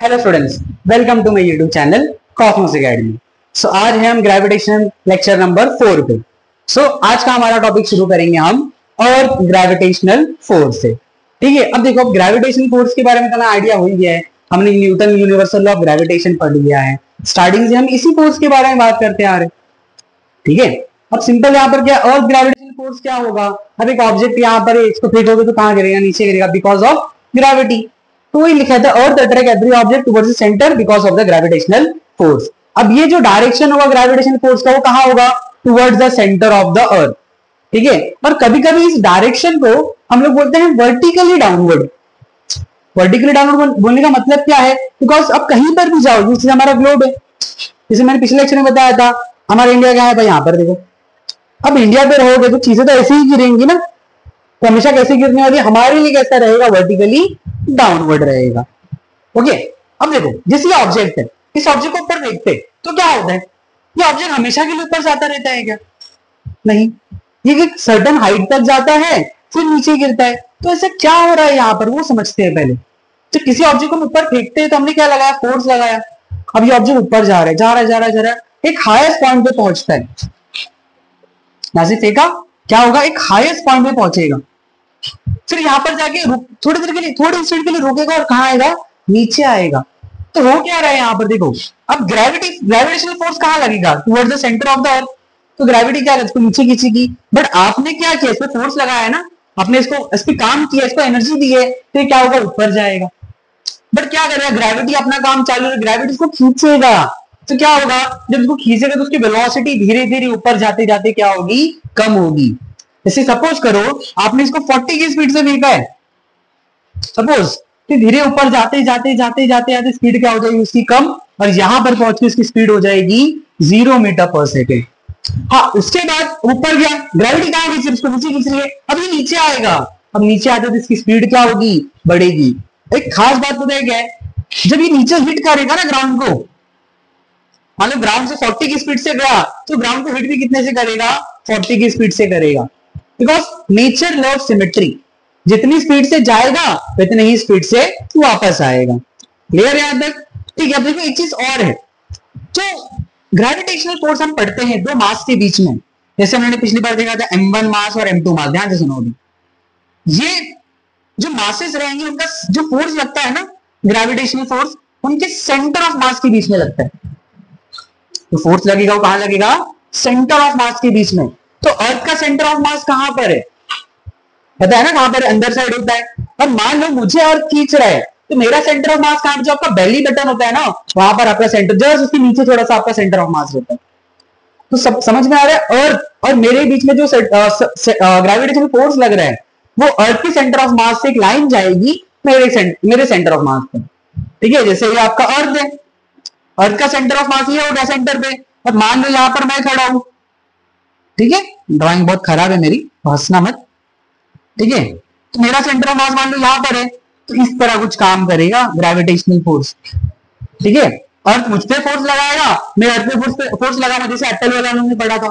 Hello students, welcome to my YouTube channel Cosmos Academy. आज है हम ग्रेविटेशन लेक्चर नंबर 4 पे। आज का हमारा टॉपिक शुरू करेंगे हम अर्थ ग्रेविटेशनल फोर्स से। ठीक है, अब देखो, ग्रेविटेशन फोर्स के बारे में इतना आइडिया हो गया है, हमने Newton universal law of gravitation पढ़ लिया है। स्टार्टिंग से हम इसी फोर्स के बारे में बात करते आ रहे। ठीक है, अब सिंपल यहाँ पर क्या, अर्थ ग्रेविटेशन फोर्स क्या होगा। अब एक ऑब्जेक्ट यहाँ पर इसको फेंकोगे तो कहाँ गिरेगा, नीचे गिरेगा, बिकॉज ऑफ ग्रेविटी। तो वही लिखा था, earth attract every object towards the centre because of the gravitational force. अब ये जो डायरेक्शन होगा ग्रेविटेशनल फोर्स का, वो कहाँ होगा, towards the centre of the अर्थ। ठीक है, और कभी कभी इस डायरेक्शन को हम लोग बोलते हैं वर्टिकली डाउनवर्ड। वर्टिकली डाउनवर्ड बोलने का मतलब क्या है, बिकॉज अब कहीं पर भी जाओ, जैसे हमारा ग्लोब है, जैसे मैंने पिछले लेक्चर में बताया था, हमारा इंडिया क्या है भाई, यहाँ पर देखो। अब इंडिया पे रहोगे तो चीजें तो ऐसे ही गिरेंगी ना, तो हमेशा कैसे गिरने वाली, हमारे लिए कैसा रहेगा, वर्टिकली डाउनवर्ड रहेगा। ओके, अब देखो, जैसे ये ऑब्जेक्ट है, इस ऑब्जेक्ट को ऊपर देखते तो क्या होता है, ये ऑब्जेक्ट हमेशा के लिए ऊपर जाता रहता है क्या, नहीं, ये एक सर्टेन हाइट तक जाता है फिर नीचे गिरता है। तो ऐसा क्या हो रहा है यहाँ पर, वो समझते हैं पहले। तो किसी ऑब्जेक्ट को ऊपर फेंकते हैं तो हमने क्या लगाया, फोर्स लगाया। अब ये ऑब्जेक्ट ऊपर जा रहा है, जा रहा है, जा रहा है, जा रहा है, एक हाईएस्ट पॉइंट पे पहुंचता है। यहां से फेंका, क्या होगा, एक हाईएस्ट पॉइंट पे पहुंचेगा, फिर यहाँ पर जाके थोड़ी देर के लिए, थोड़ी स्पीड के लिए रुकेगा और कहाँ आएगा, नीचे आएगा। तो हो क्या रहा है यहाँ पर देखो, अब ग्रेविटेशनल फोर्स कहाँ लगेगा, towards the centre of the अर्थ। तो ग्रेविटी क्या है, इसको नीचे खींचेगी, बट आपने क्या किया, इसको फोर्स लगाया है ना, आपने इसको, इस पर काम किया, इसको एनर्जी दी है, तो ये क्या होगा, ऊपर जाएगा। बट क्या करेगा, ग्रेविटी अपना काम चालू है, ग्रेविटी इसको खींचेगा। तो क्या होगा, जब इसको खींचेगा तो उसकी वेलोसिटी धीरे धीरे ऊपर जाते जाते क्या होगी, कम होगी। जैसे सपोज करो आपने इसको 40 की स्पीड से फेंका है, सपोज, तो धीरे ऊपर जाते जाते जाते जाते जाते स्पीड क्या हो जाएगी उसकी, कम, और यहां पर पहुंच के इसकी स्पीड हो जाएगी 0 मीटर पर सेकेंड। हाँ, उसके बाद ऊपर गया, ग्रेविटी कहां खींच रही है, उसको नीचे खींच रही है, अब ये नीचे आएगा, अब नीचे आते तो इसकी स्पीड क्या होगी, बढ़ेगी। एक खास बात पता है क्या है, जब ये नीचे हिट करेगा ना ग्राउंड को, मतलब ग्राउंड से 40 की स्पीड से गया, तो ग्राउंड को हिट भी कितने से करेगा, 40 की स्पीड से करेगा, बिकॉज नेचर लव सिमेट्री, जितनी स्पीड से जाएगा उतनी ही स्पीड से वापस आएगा। क्लियर यहां तक, ठीक है। अब देखो एक चीज और है, जो ग्रेविटेशनल फोर्स हम पढ़ते हैं दो मास के बीच में, जैसे हमने पिछली बार देखा था M1 मास और M2 मास, ध्यान से सुनो अभी, ये जो मासेस रहेंगे उनका जो फोर्स लगता है ना, ग्रेविटेशनल फोर्स, उनके सेंटर ऑफ मास के बीच में लगता है। तो फोर्स लगेगा वो कहां लगेगा, सेंटर ऑफ मास के बीच में। तो अर्थ का सेंटर ऑफ मास कहां पर है, पता है ना कहां पर, अंदर साइड होता है। अब मान लो मुझे अर्थ खींच रहा है, तो मेरा सेंटर ऑफ मास कहां पर, जो आपका बेली बटन होता है ना, वहां पर आपका सेंटर, जस्ट उसके नीचे थोड़ा सा आपका सेंटर ऑफ मास होता है। तो सब समझ में आ रहा है, अर्थ और मेरे बीच में जो ग्रेविटेशनल फोर्स लग रहा है, वो अर्थ के सेंटर ऑफ मास से एक लाइन जाएगी मेरे सेंटर ऑफ मास पर। ठीक है, जैसे ये आपका अर्थ है, अर्थ का सेंटर ऑफ मास ये होगा सेंटर पे, और मान लो यहां पर मैं खड़ा हूं, ठीक है, ड्राइंग बहुत खराब है मेरी, हंसना मत, ठीक है। तो मेरा सेंटर ऑफ मास मान लो यहां पर है, तो इस तरह कुछ काम करेगा ग्रेविटेशनल फोर्स। ठीक है, अर्थ मुझ पे फोर्स लगाएगा, मैं अर्थ पे फोर्स लगाऊंगा, जैसे एप्पल वाला हमने पढ़ा था।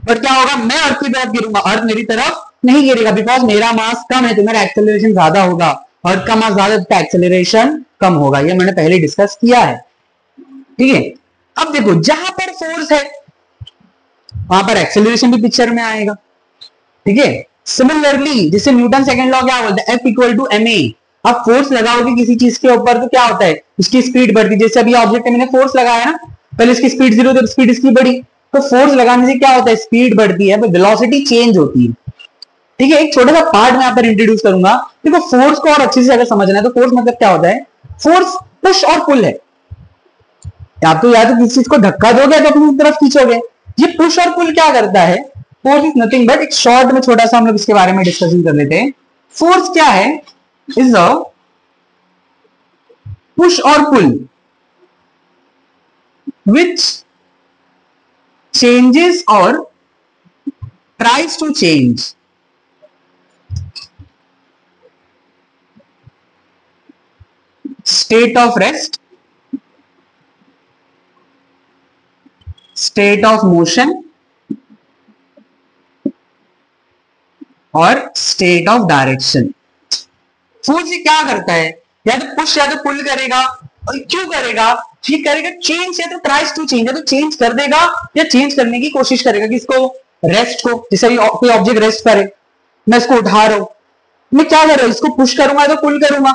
पर क्या होगा, मैं अर्थ की तरफ गिरूंगा, अर्थ मेरी तरफ नहीं गिरेगा, बिकॉज मेरा मास कम है तो मेरा एक्सेलरेशन ज्यादा होगा, अर्थ का मास ज्यादा तो एक्सेलरेशन कम होगा, ये मैंने पहले डिस्कस किया है। ठीक है, अब देखो जहां पर फोर्स है वहां पर एक्सेलरेशन भी पिक्चर में आएगा। ठीक है, सिमिलरली जैसे न्यूटन सेकंड लॉ क्या बोलता है, F = ma। आप फोर्स लगाओगे किसी चीज के ऊपर तो क्या होता है, उसकी स्पीड बढ़ती है। जैसे अभी ऑब्जेक्ट मैंने फोर्स लगाया ना, पहले इसकी स्पीड 0 तो स्पीड इसकी बढ़ी, तो फोर्स लगाने से क्या होता है, स्पीड बढ़ती है, वेलोसिटी चेंज होती है। ठीक है, एक छोटा सा पार्ट मैं यहाँ पर इंट्रोड्यूस करूंगा। देखो फोर्स को और अच्छे से अगर समझना है तो फोर्स मतलब क्या होता है, फोर्स पुश और पुल है। या तो किसी चीज को धक्का दोगे तो अपनी तरफ खींचोगे। ये पुश और पुल क्या करता है, फोर्स इज नथिंग बट, एक शॉर्ट में छोटा सा हम लोग इसके बारे में डिस्कशन कर लेते हैं। फोर्स क्या है, इज अ पुश और पुल विच चेंजेस और tries to change state of rest, state of motion और स्टेट ऑफ डायरेक्शन। फोर्स क्या करता है, या तो पुश या तो पुल करेगा, क्यों करेगा? ये करेगा चेंज, या तो ट्राइज टू चेंज, या तो चेंज कर देगा या चेंज करने की कोशिश करेगा किसको? रेस्ट को। जैसे कोई ऑब्जेक्ट रेस्ट करे, मैं इसको उठा रहा हूं, मैं क्या कर रहा हूं? इसको पुश करूंगा तो पुल करूंगा,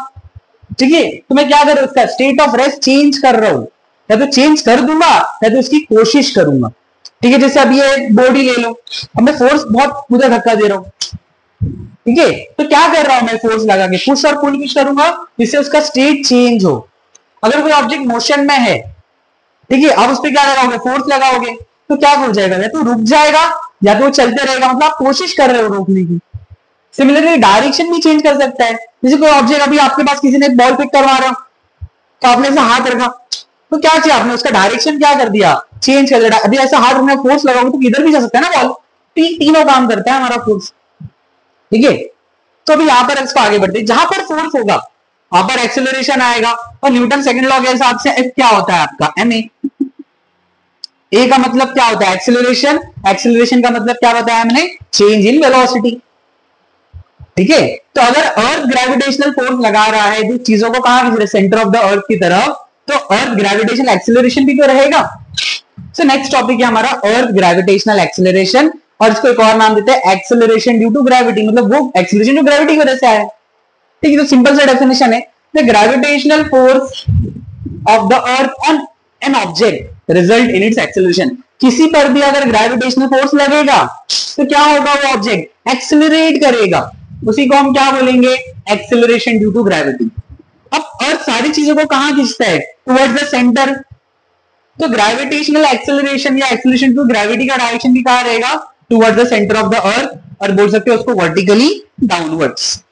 ठीक है? तो मैं क्या कर रहा हूं? उसका स्टेट ऑफ रेस्ट चेंज कर रहा हूं, या तो चेंज कर दूंगा या तो उसकी कोशिश करूंगा, ठीक है? जैसे अब ये बॉडी ले लो, अब मैं फोर्स बहुत उधर धक्का दे रहा हूं, ठीक है? तो क्या कर रहा हूं मैं? फोर्स लगा के पुश और पुल कुछ करूंगा जिससे उसका स्टेट चेंज हो। अगर कोई ऑब्जेक्ट मोशन में है, ठीक है, अब उस पर क्या लगाओगे? फोर्स लगाओगे, तो क्या हो जाएगा? या तो रुक जाएगा या तो चलते रहेगा, मतलब आप कोशिश कर रहे हो रोकने की। सिमिलरली डायरेक्शन भी चेंज कर सकता है। जैसे कोई ऑब्जेक्ट अभी आपके पास किसी ने बॉल पिक करवा रहा, तो आपने ऐसा हाथ रखा, तो क्या किया आपने? उसका डायरेक्शन क्या कर दिया? चेंज कर दिया। अभी ऐसा हाथ रखना, फोर्स लगाओगे तो किधर भी जा सकता है ना बॉल। तीनों काम करता है हमारा फोर्स, ठीक है? तो अभी यहां पर इसको आगे बढ़ते, जहां पर फोर्स होगा वहां पर एक्सेलरेशन आएगा, और न्यूटन सेकंड लॉ के हिसाब से एफ क्या होता है आपका? एम ए का मतलब क्या होता है? एक्सेलरेशन। एक्सेलरेशन का मतलब क्या बताया हमने? चेंज इन वेलोसिटी, ठीक है? तो अगर अर्थ ग्रेविटेशनल फोर्स लगा रहा है जो चीजों को कहां खींच रहा है? सेंटर ऑफ द अर्थ की तरफ, तो अर्थ ग्रेविटेशनल एक्सेलरेशन भी तो रहेगा। सो नेक्स्ट टॉपिक है हमारा अर्थ ग्रेविटेशनल एक्सेलरेशन, और इसको एक और नाम देते हैं एक्सेलरेशन ड्यू टू ग्रेविटी, मतलब वो एक्सेलरेशन जो ग्रेविटी की वजह से आया है, ठीक है? तो सिंपल सा डेफिनेशन है, the gravitational force of the earth on an object result in its acceleration. किसी पर भी अगर ग्रेविटेशनल फोर्स लगेगा तो क्या होगा? वो ऑब्जेक्ट एक्सेलरेट करेगा, उसी को हम क्या बोलेंगे? Acceleration due to gravity. अब अर्थ सारी चीजों को कहां खींचता है? Towards the centre. तो ग्रेविटेशनल एक्सेलरेशन या एक्सेलरेशन टू ग्रेविटी का डायरेक्शन भी कहां रहेगा? Towards the centre of the earth, और बोल सकते हो उसको वर्टिकली डाउनवर्ड्स,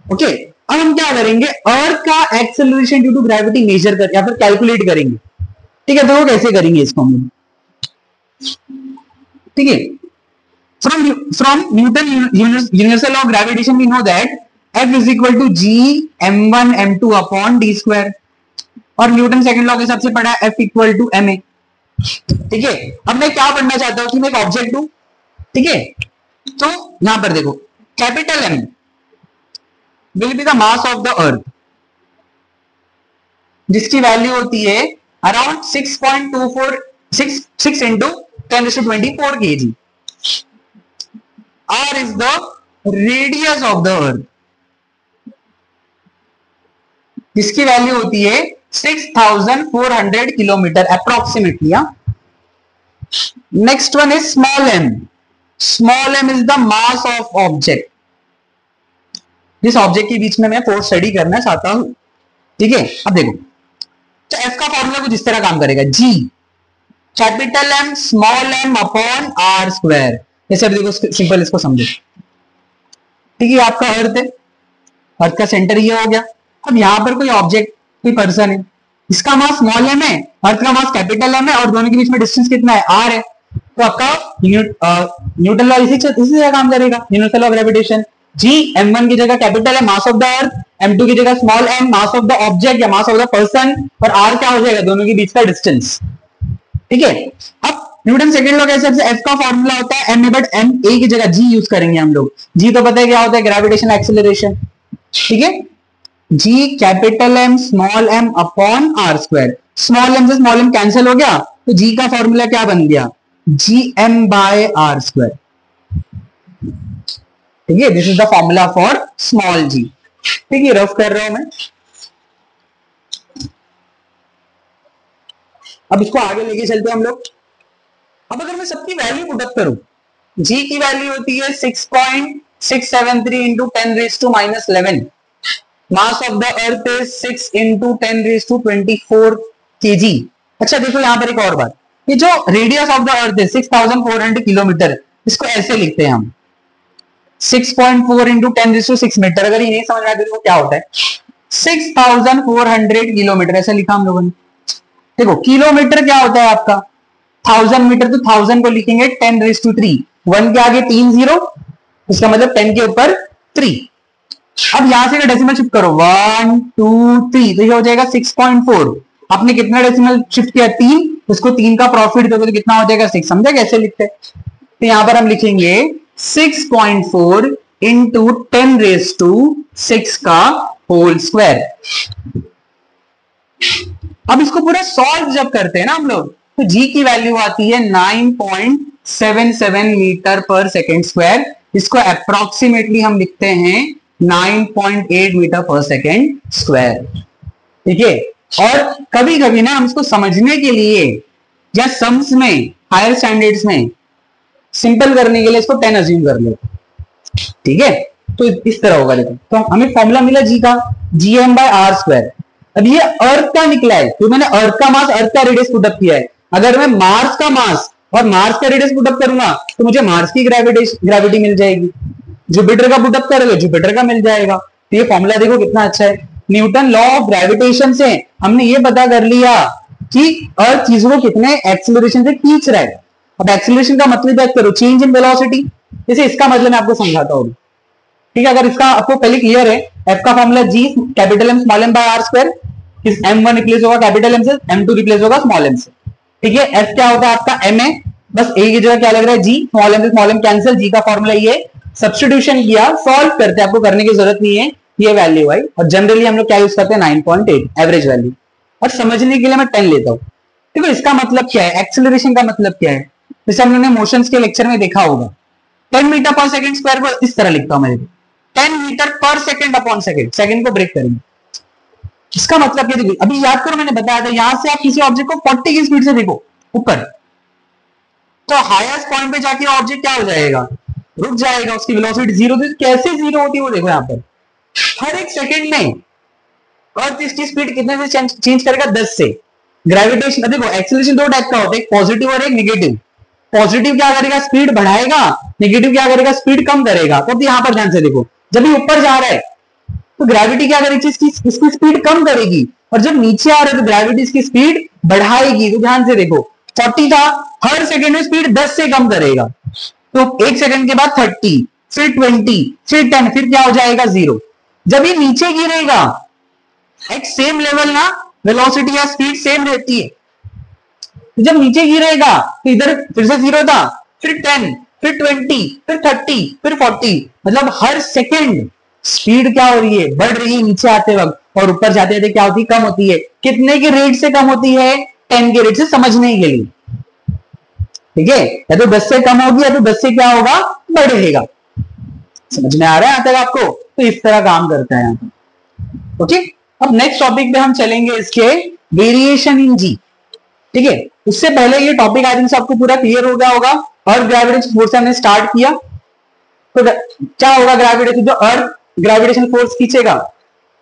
ओके? अब हम क्या करेंगे? अर्थ का acceleration due to gravity measure कर या फिर कैलकुलेट करेंगे, ठीक है? तो वो कैसे करेंगे इसको हम, ठीक है? From Newton universal law of gravitation we know that F is equal to G m1 m2 upon d square, और न्यूटन सेकंड लॉ के हिसाब से पढ़ा है F इक्वल टू ma, ठीक है? अब मैं क्या पढ़ना चाहता हूं कि मैं एक ऑब्जेक्ट हूं, ठीक है? तो यहां पर देखो, capital M will be the mass of the earth, जिसकी वैल्यू होती है around 6.24 into 10⁻24 kg. R is the radius of the earth, जिसकी वैल्यू होती है 6400 kilometre approximately. Next one is small m. Small m is the mass of object, जिस object के बीच में मैं फोर्स स्टडी करना चाहता हूं, ठीक है? अब देखो, तो F का फॉर्मूला कुछ इस तरह काम करेगा, G capital M small m upon R square. जैसे अब देखो, सिंपल इसको समझो, ठीक है? आपका अर्थ है, अर्थ का सेंटर ये हो गया। अब यहां पर कोई ऑब्जेक्ट, कोई पर्सन है, इसका मास स्मॉल m है, अर्थ का मास कैपिटल M है, और दोनों के बीच में डिस्टेंस कितना है? R है। तो आपका न्यूटन लॉ इसी से काम करेगा, universal law of gravitation. G m1 की जगह कैपिटल है, mass of the earth, m2 की जगह small m, mass of the object या मास ऑफ द पर्सन, और R क्या हो जाएगा? दोनों के बीच का डिस्टेंस, ठीक है? अब न्यूटन सेकंड लॉ के हिसाब से F का फॉर्मूला होता है m, बट m a की जगह G यूज करेंगे हम लोग। G तो पता है क्या होता है? ग्रेविटेशनल एक्सेलरेशन, ठीक है? G capital M small m upon R square. Small m से स्मॉल m कैंसिल हो गया, तो G का फॉर्मूला क्या बन गया? Gm बाय R स्क्वायर, ठीक है? This is the formula for small g, ठीक है? रफ कर रहा हूं मैं। अब इसको आगे लेके चलते हम लोग। अब अगर मैं सबकी वैल्यू पुट अप करूं, G की वैल्यू होती है 6.673 into 10⁻⁻11, mass of the earth is 6 into 10⁻24 kg। अच्छा देखो यहां पर एक और बात, ये जो रेडियस ऑफ द अर्थ है 6400 किलोमीटर, इसको ऐसे लिखते हैं हम 6.4 into 10⁻6 मीटर। अगर ये नहीं समझ में आता तो क्या होता है? 6400 किलोमीटर ऐसा लिखा हम लोगों ने। देखो किलोमीटर क्या होता है आपका? 1000 मीटर, तो 1000 को लिखेंगे 10⁻3, 1 के आगे 3 जीरो, इसका मतलब 10 के ऊपर 3। अब यहां से डेसिमल शिफ्ट करो 1 2 3, तो ये हो जाएगा 6.4। आपने कितना डेसिमल शिफ्ट किया? 3, उसको 3 का प्रॉफिट दोगे तो कितना हो जाएगा? 6। समझा कैसे लिखते हैं? तो यहां पर हम लिखेंगे 6.4 into 10⁻6 का होल स्क्वायर, अब इसको पूरा सॉल्व जब करते हैं ना हम लोग, तो जी की वैल्यू आती है 9.77 मीटर पर सेकेंड स्क्वायर। इसको अप्रोक्सीमेटली हम लिखते हैं 9.8 मीटर पर सेकेंड स्क्वायर। ठीक है, और कभी कभी ना हम इसको समझने के लिए या सम्स में, हायर स्टैंडर्ड्स में सिंपल करने के लिए इसको 10 अज्यूम कर लो। ठीक है, तो इस तरह होगा। देखो, तो हमें फॉर्मूला मिला जी का, gm/r²। अब ये अर्थ का निकला है, तो मैंने अर्थ का मास, अर्थ का रेडियस पुटअप किया है। अगर मैं मार्स का मास और मार्स का रेडियस पुटअप करूंगा तो मुझे मार्स की ग्रेविटी मिल जाएगी। जुपिटर का पुटअप करोगे जुपिटर का मिल जाएगा। तो ये फॉर्मूला देखो कितना अच्छा है। न्यूटन लॉ ऑफ ग्रेविटेशन से हमने ये पता कर लिया कि अर्थ चीजों को कितने एक्सेलरेशन से खींच रहा है। अब एक्सेलरेशन का मतलब याद करो, चेंज इन वेलोसिटी। जैसे इसका मतलब मैं आपको समझाता हूँ। ठीक है, अगर इसका आपको पहले क्लियर है, एफ का formula G capital M small m by r square. इस m1 रिप्लेस होगा कैपिटल एम से, m2 रिप्लेस होगा स्मॉल एम से। ठीक है, एफ क्या होगा आपका m है, बस ए की जगह क्या लग रहा है जी, स्मॉल एम से स्मॉल एम कैंसिल, जी का फॉर्मूला ये। सब्स्टिट्यूशन किया, सॉल्व करते, आपको करने की जरूरत नहीं है, ये वैल्यू आई। और जनरली हम लोग क्या यूज करते हैं 9.8 एवरेज वैल्यू। और समझने के लिए मैं 10 लेता हूँ। देखो इसका मतलब क्या है, एक्सेलरेशन का मतलब क्या है। जैसे हम लोगों ने मोशंस के लेक्चर में देखा होगा, 10 मीटर पर सेकंड स्क्वायर को इस तरह लिखता हूं मैं, 10 मीटर पर सेकंड अपॉन सेकंड, सेकंड को ब्रेक करेंगे। इसका मतलब क्या, देखिए अभी याद करो मैंने बताया था, यहां से आप किसी ऑब्जेक्ट को 40 की स्पीड से देखो ऊपर, तो हाईएस्ट पॉइंट पे जाके ऑब्जेक्ट क्या हो जाएगा, रुक जाएगा, उसकी वेलोसिटी जीरो। कैसे जीरो होती है वो देखो यहाँ पर, हर एक सेकंड में अर्थ इसकी स्पीड कितने से चेंज करेगा, 10 से। ग्रेविटेशन देखो, एक्सेलरेशन दो टाइप का होता है, एक पॉजिटिव और एक नेगेटिव। पॉजिटिव क्या करेगा, स्पीड बढ़ाएगा, नेगेटिव क्या करेगा, स्पीड कम करेगा। तो यहाँ पर ध्यान से देखो, जब ये ऊपर जा रहा है तो ग्रेविटी क्या करेगी, इसकी स्पीड कम करेगी, और जब नीचे आ रहा है तो ग्रेविटी इसकी स्पीड बढ़ाएगी। तो ध्यान से देखो, 40 था, हर सेकंड में स्पीड 10 से कम करेगा, तो एक सेकंड के बाद 30, फिर 20, फिर 10, फिर क्या हो जाएगा 0। जब ये नीचे गिरेगा, एक सेम लेवल ना, वेलोसिटी या स्पीड सेम रहती है। तो जब नीचे गिरेगा तो इधर फिर से 0 था, फिर 10, फिर 20, फिर 30, फिर 40, मतलब हर सेकंड स्पीड क्या हो रही है, बढ़ रही है नीचे आते वक्त, और ऊपर जाते जाते क्या होती है, कम होती है। कितने के रेट से कम होती है, 10 के रेट से, समझने के लिए। ठीक है, या तो 10 से कम होगी, या तो 10 से क्या होगा, बढ़ेगा। समझ में आ रहा है यहाँ तक आपको? तो इस तरह काम करता है यहाँ पर। ओके, अब नेक्स्ट टॉपिक पे हम चलेंगे, इसके वेरिएशन इन जी। ठीक है, उससे पहले ये टॉपिक आई थिंक से आपको पूरा क्लियर हो गया होगा। अर्थ ग्रेविटेशन फोर्स हमने स्टार्ट किया, तो क्या होगा, ग्रेविटेशन, जो अर्थ ग्रेविटेशन फोर्स खींचेगा,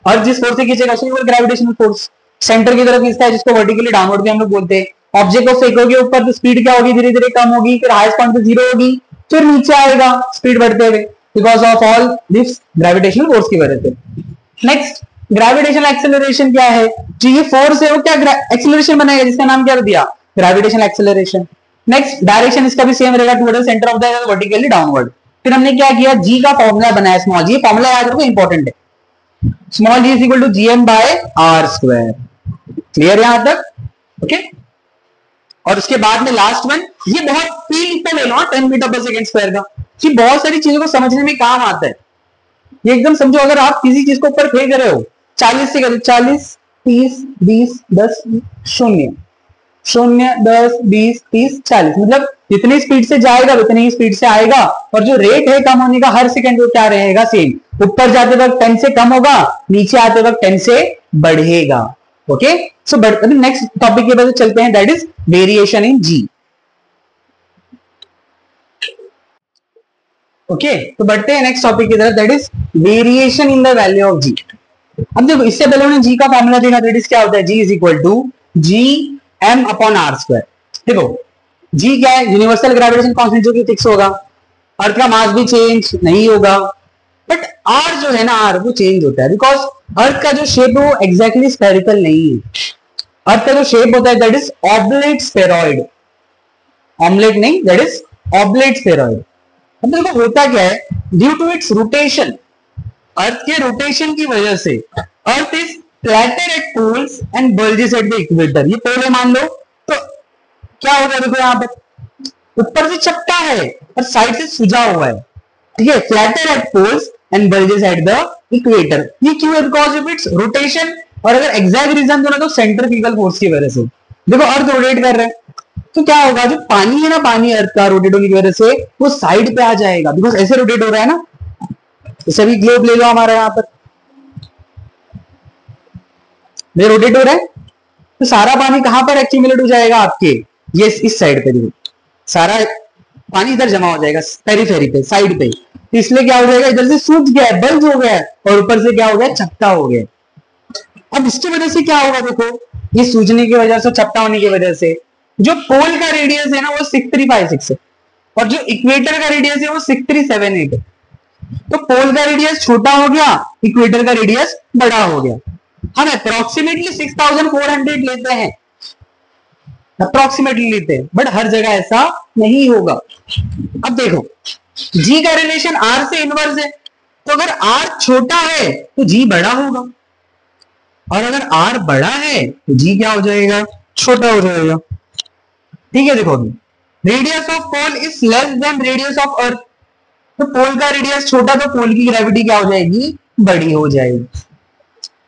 अर्थ जिस फोर्स से खींचेगा उसी को ग्रेविटेशनल फोर्स सेंटर की तरफ खींचता है, जिसको वर्टिकली डाउनवर्ड भी हम लोग बोलते हैं। ऑब्जेक्ट को फेंकोगे ऊपर तो स्पीड क्या होगी, धीरे धीरे कम होगी, फिर हाईएस्ट पॉइंट पे 0 होगी, फिर नीचे आएगा स्पीड बढ़ते हुए, because of all this gravitational force की वजह से। नेक्स्ट, ग्रेविटेशनल एक्सेलरेशन क्या है, जो ये फोर्स है वो क्या एक्सेलरेशन बनाएगा, जिसका नाम क्या दिया, ग्रेविटेशनल एक्सेलरेशन। नेक्स्ट, डायरेक्शन इसका भी सेम रहेगा, towards centre of the vertically downward. फिर हमने क्या किया, जी का फॉर्मूला बनाया, स्मॉल जी, फॉर्मूला याद रखो, इंपॉर्टेंट है, small g is equal to gm/r²। Clear यहां तक? ओके, और उसके बाद में लास्ट वन, ये बहुत फील ले लो 10 मीटर पर सेकंड स्क्वायर का, ये बहुत सारी चीजों को समझने में काम आता है। ये एकदम समझो, अगर आप किसी चीज को ऊपर फेंक रहे हो 40 से, 40, 30, 20, 10, 0, 0, 10, 20, 30, 40, मतलब जितनी स्पीड से जाएगा उतनी ही स्पीड से आएगा। और जो रेट है कम होने का, हर सेकंड वो क्या रहेगा, सेम। ऊपर जाते वक्त 10 से कम होगा, नीचे आते वक्त 10 से बढ़ेगा। ओके, सो नेक्स्ट टॉपिक के बाद चलते हैं, that is variation in g. Okay, तो बढ़ते हैं नेक्स्ट टॉपिक की तरफ, that is variation in the value of g. अब देखो, इससे पहले हमने जी का फॉर्मूला देखा, दैट इज क्या होता है, जी इज इक्वल टू gm/r²। देखो जी क्या है, यूनिवर्सल ग्रेविटेशन कांस्टेंट, जो कि फिक्स होगा। अर्थ का मास भी चेंज नहीं होगा, बट आर जो है ना, आर वो चेंज होता है, बिकॉज अर्थ का जो शेप है वो एग्जैक्टली स्फेरिकल नहीं है। अर्थ का जो शेप होता है that is oblate spheroid, omelette नहीं, दैट इज ऑब्लेट स्फेरॉइड। अब देखो होता क्या है, due to its rotation, earth के रोटेशन की वजह से earth is flatter at poles and bulges at the equator. ये पोल है मान लो, तो क्या होगा, देखो यहाँ पर ऊपर से चपटा है और साइड से सुजा हुआ है। ठीक है, flatter at poles and bulges at the equator. ये क्यों है, बिकॉज ऑफ इट्स रोटेशन और अगर एग्जैक्ट रीजन दो ना तो सेंट्रीफ्यूगल फोर्स की वजह से। देखो अर्थ रोटेट कर रहे हैं तो क्या होगा, जो पानी है ना, पानी अर्थ का रोटेट होने की वजह से वो साइड पे आ जाएगा, बिकॉज ऐसे रोटेट हो रहा है ना। जैसे अभी ग्लोब ले लो हमारा, यहाँ पर रोटेट हो रहा है तो सारा पानी कहां पर एक्यूमुलेट हो जाएगा आपके, ये इस साइड पे। देखो सारा पानी इधर जमा हो जाएगा पेरीफेरी पे, साइड पे। तो इसलिए क्या हो जाएगा, इधर से सूख गया है, बल्ज हो गया है, और ऊपर से क्या हो गया, चपटा हो गया। अब इसकी वजह से क्या होगा, देखो ये सूजने की वजह से, चपटा होने की वजह से जो पोल का रेडियस है ना वो 6356 है, और जो इक्वेटर का रेडियस है वो 6378 है। तो पोल का रेडियस छोटा हो गया, इक्वेटर का रेडियस बड़ा हो गया। हम अप्रोक्सीमेटली 6400 लेते हैं, अप्रोक्सीमेटली लेते हैं, बट हर जगह ऐसा नहीं होगा। अब देखो जी का रिलेशन आर से इनवर्स है, तो अगर आर छोटा है तो जी बड़ा होगा, और अगर आर बड़ा है तो जी क्या हो जाएगा, छोटा हो जाएगा। ठीक है, देखो radius of pole is less than radius of earth, तो पोल का रेडियस छोटा तो पोल की ग्रेविटी क्या हो जाएगी, बड़ी हो जाएगी।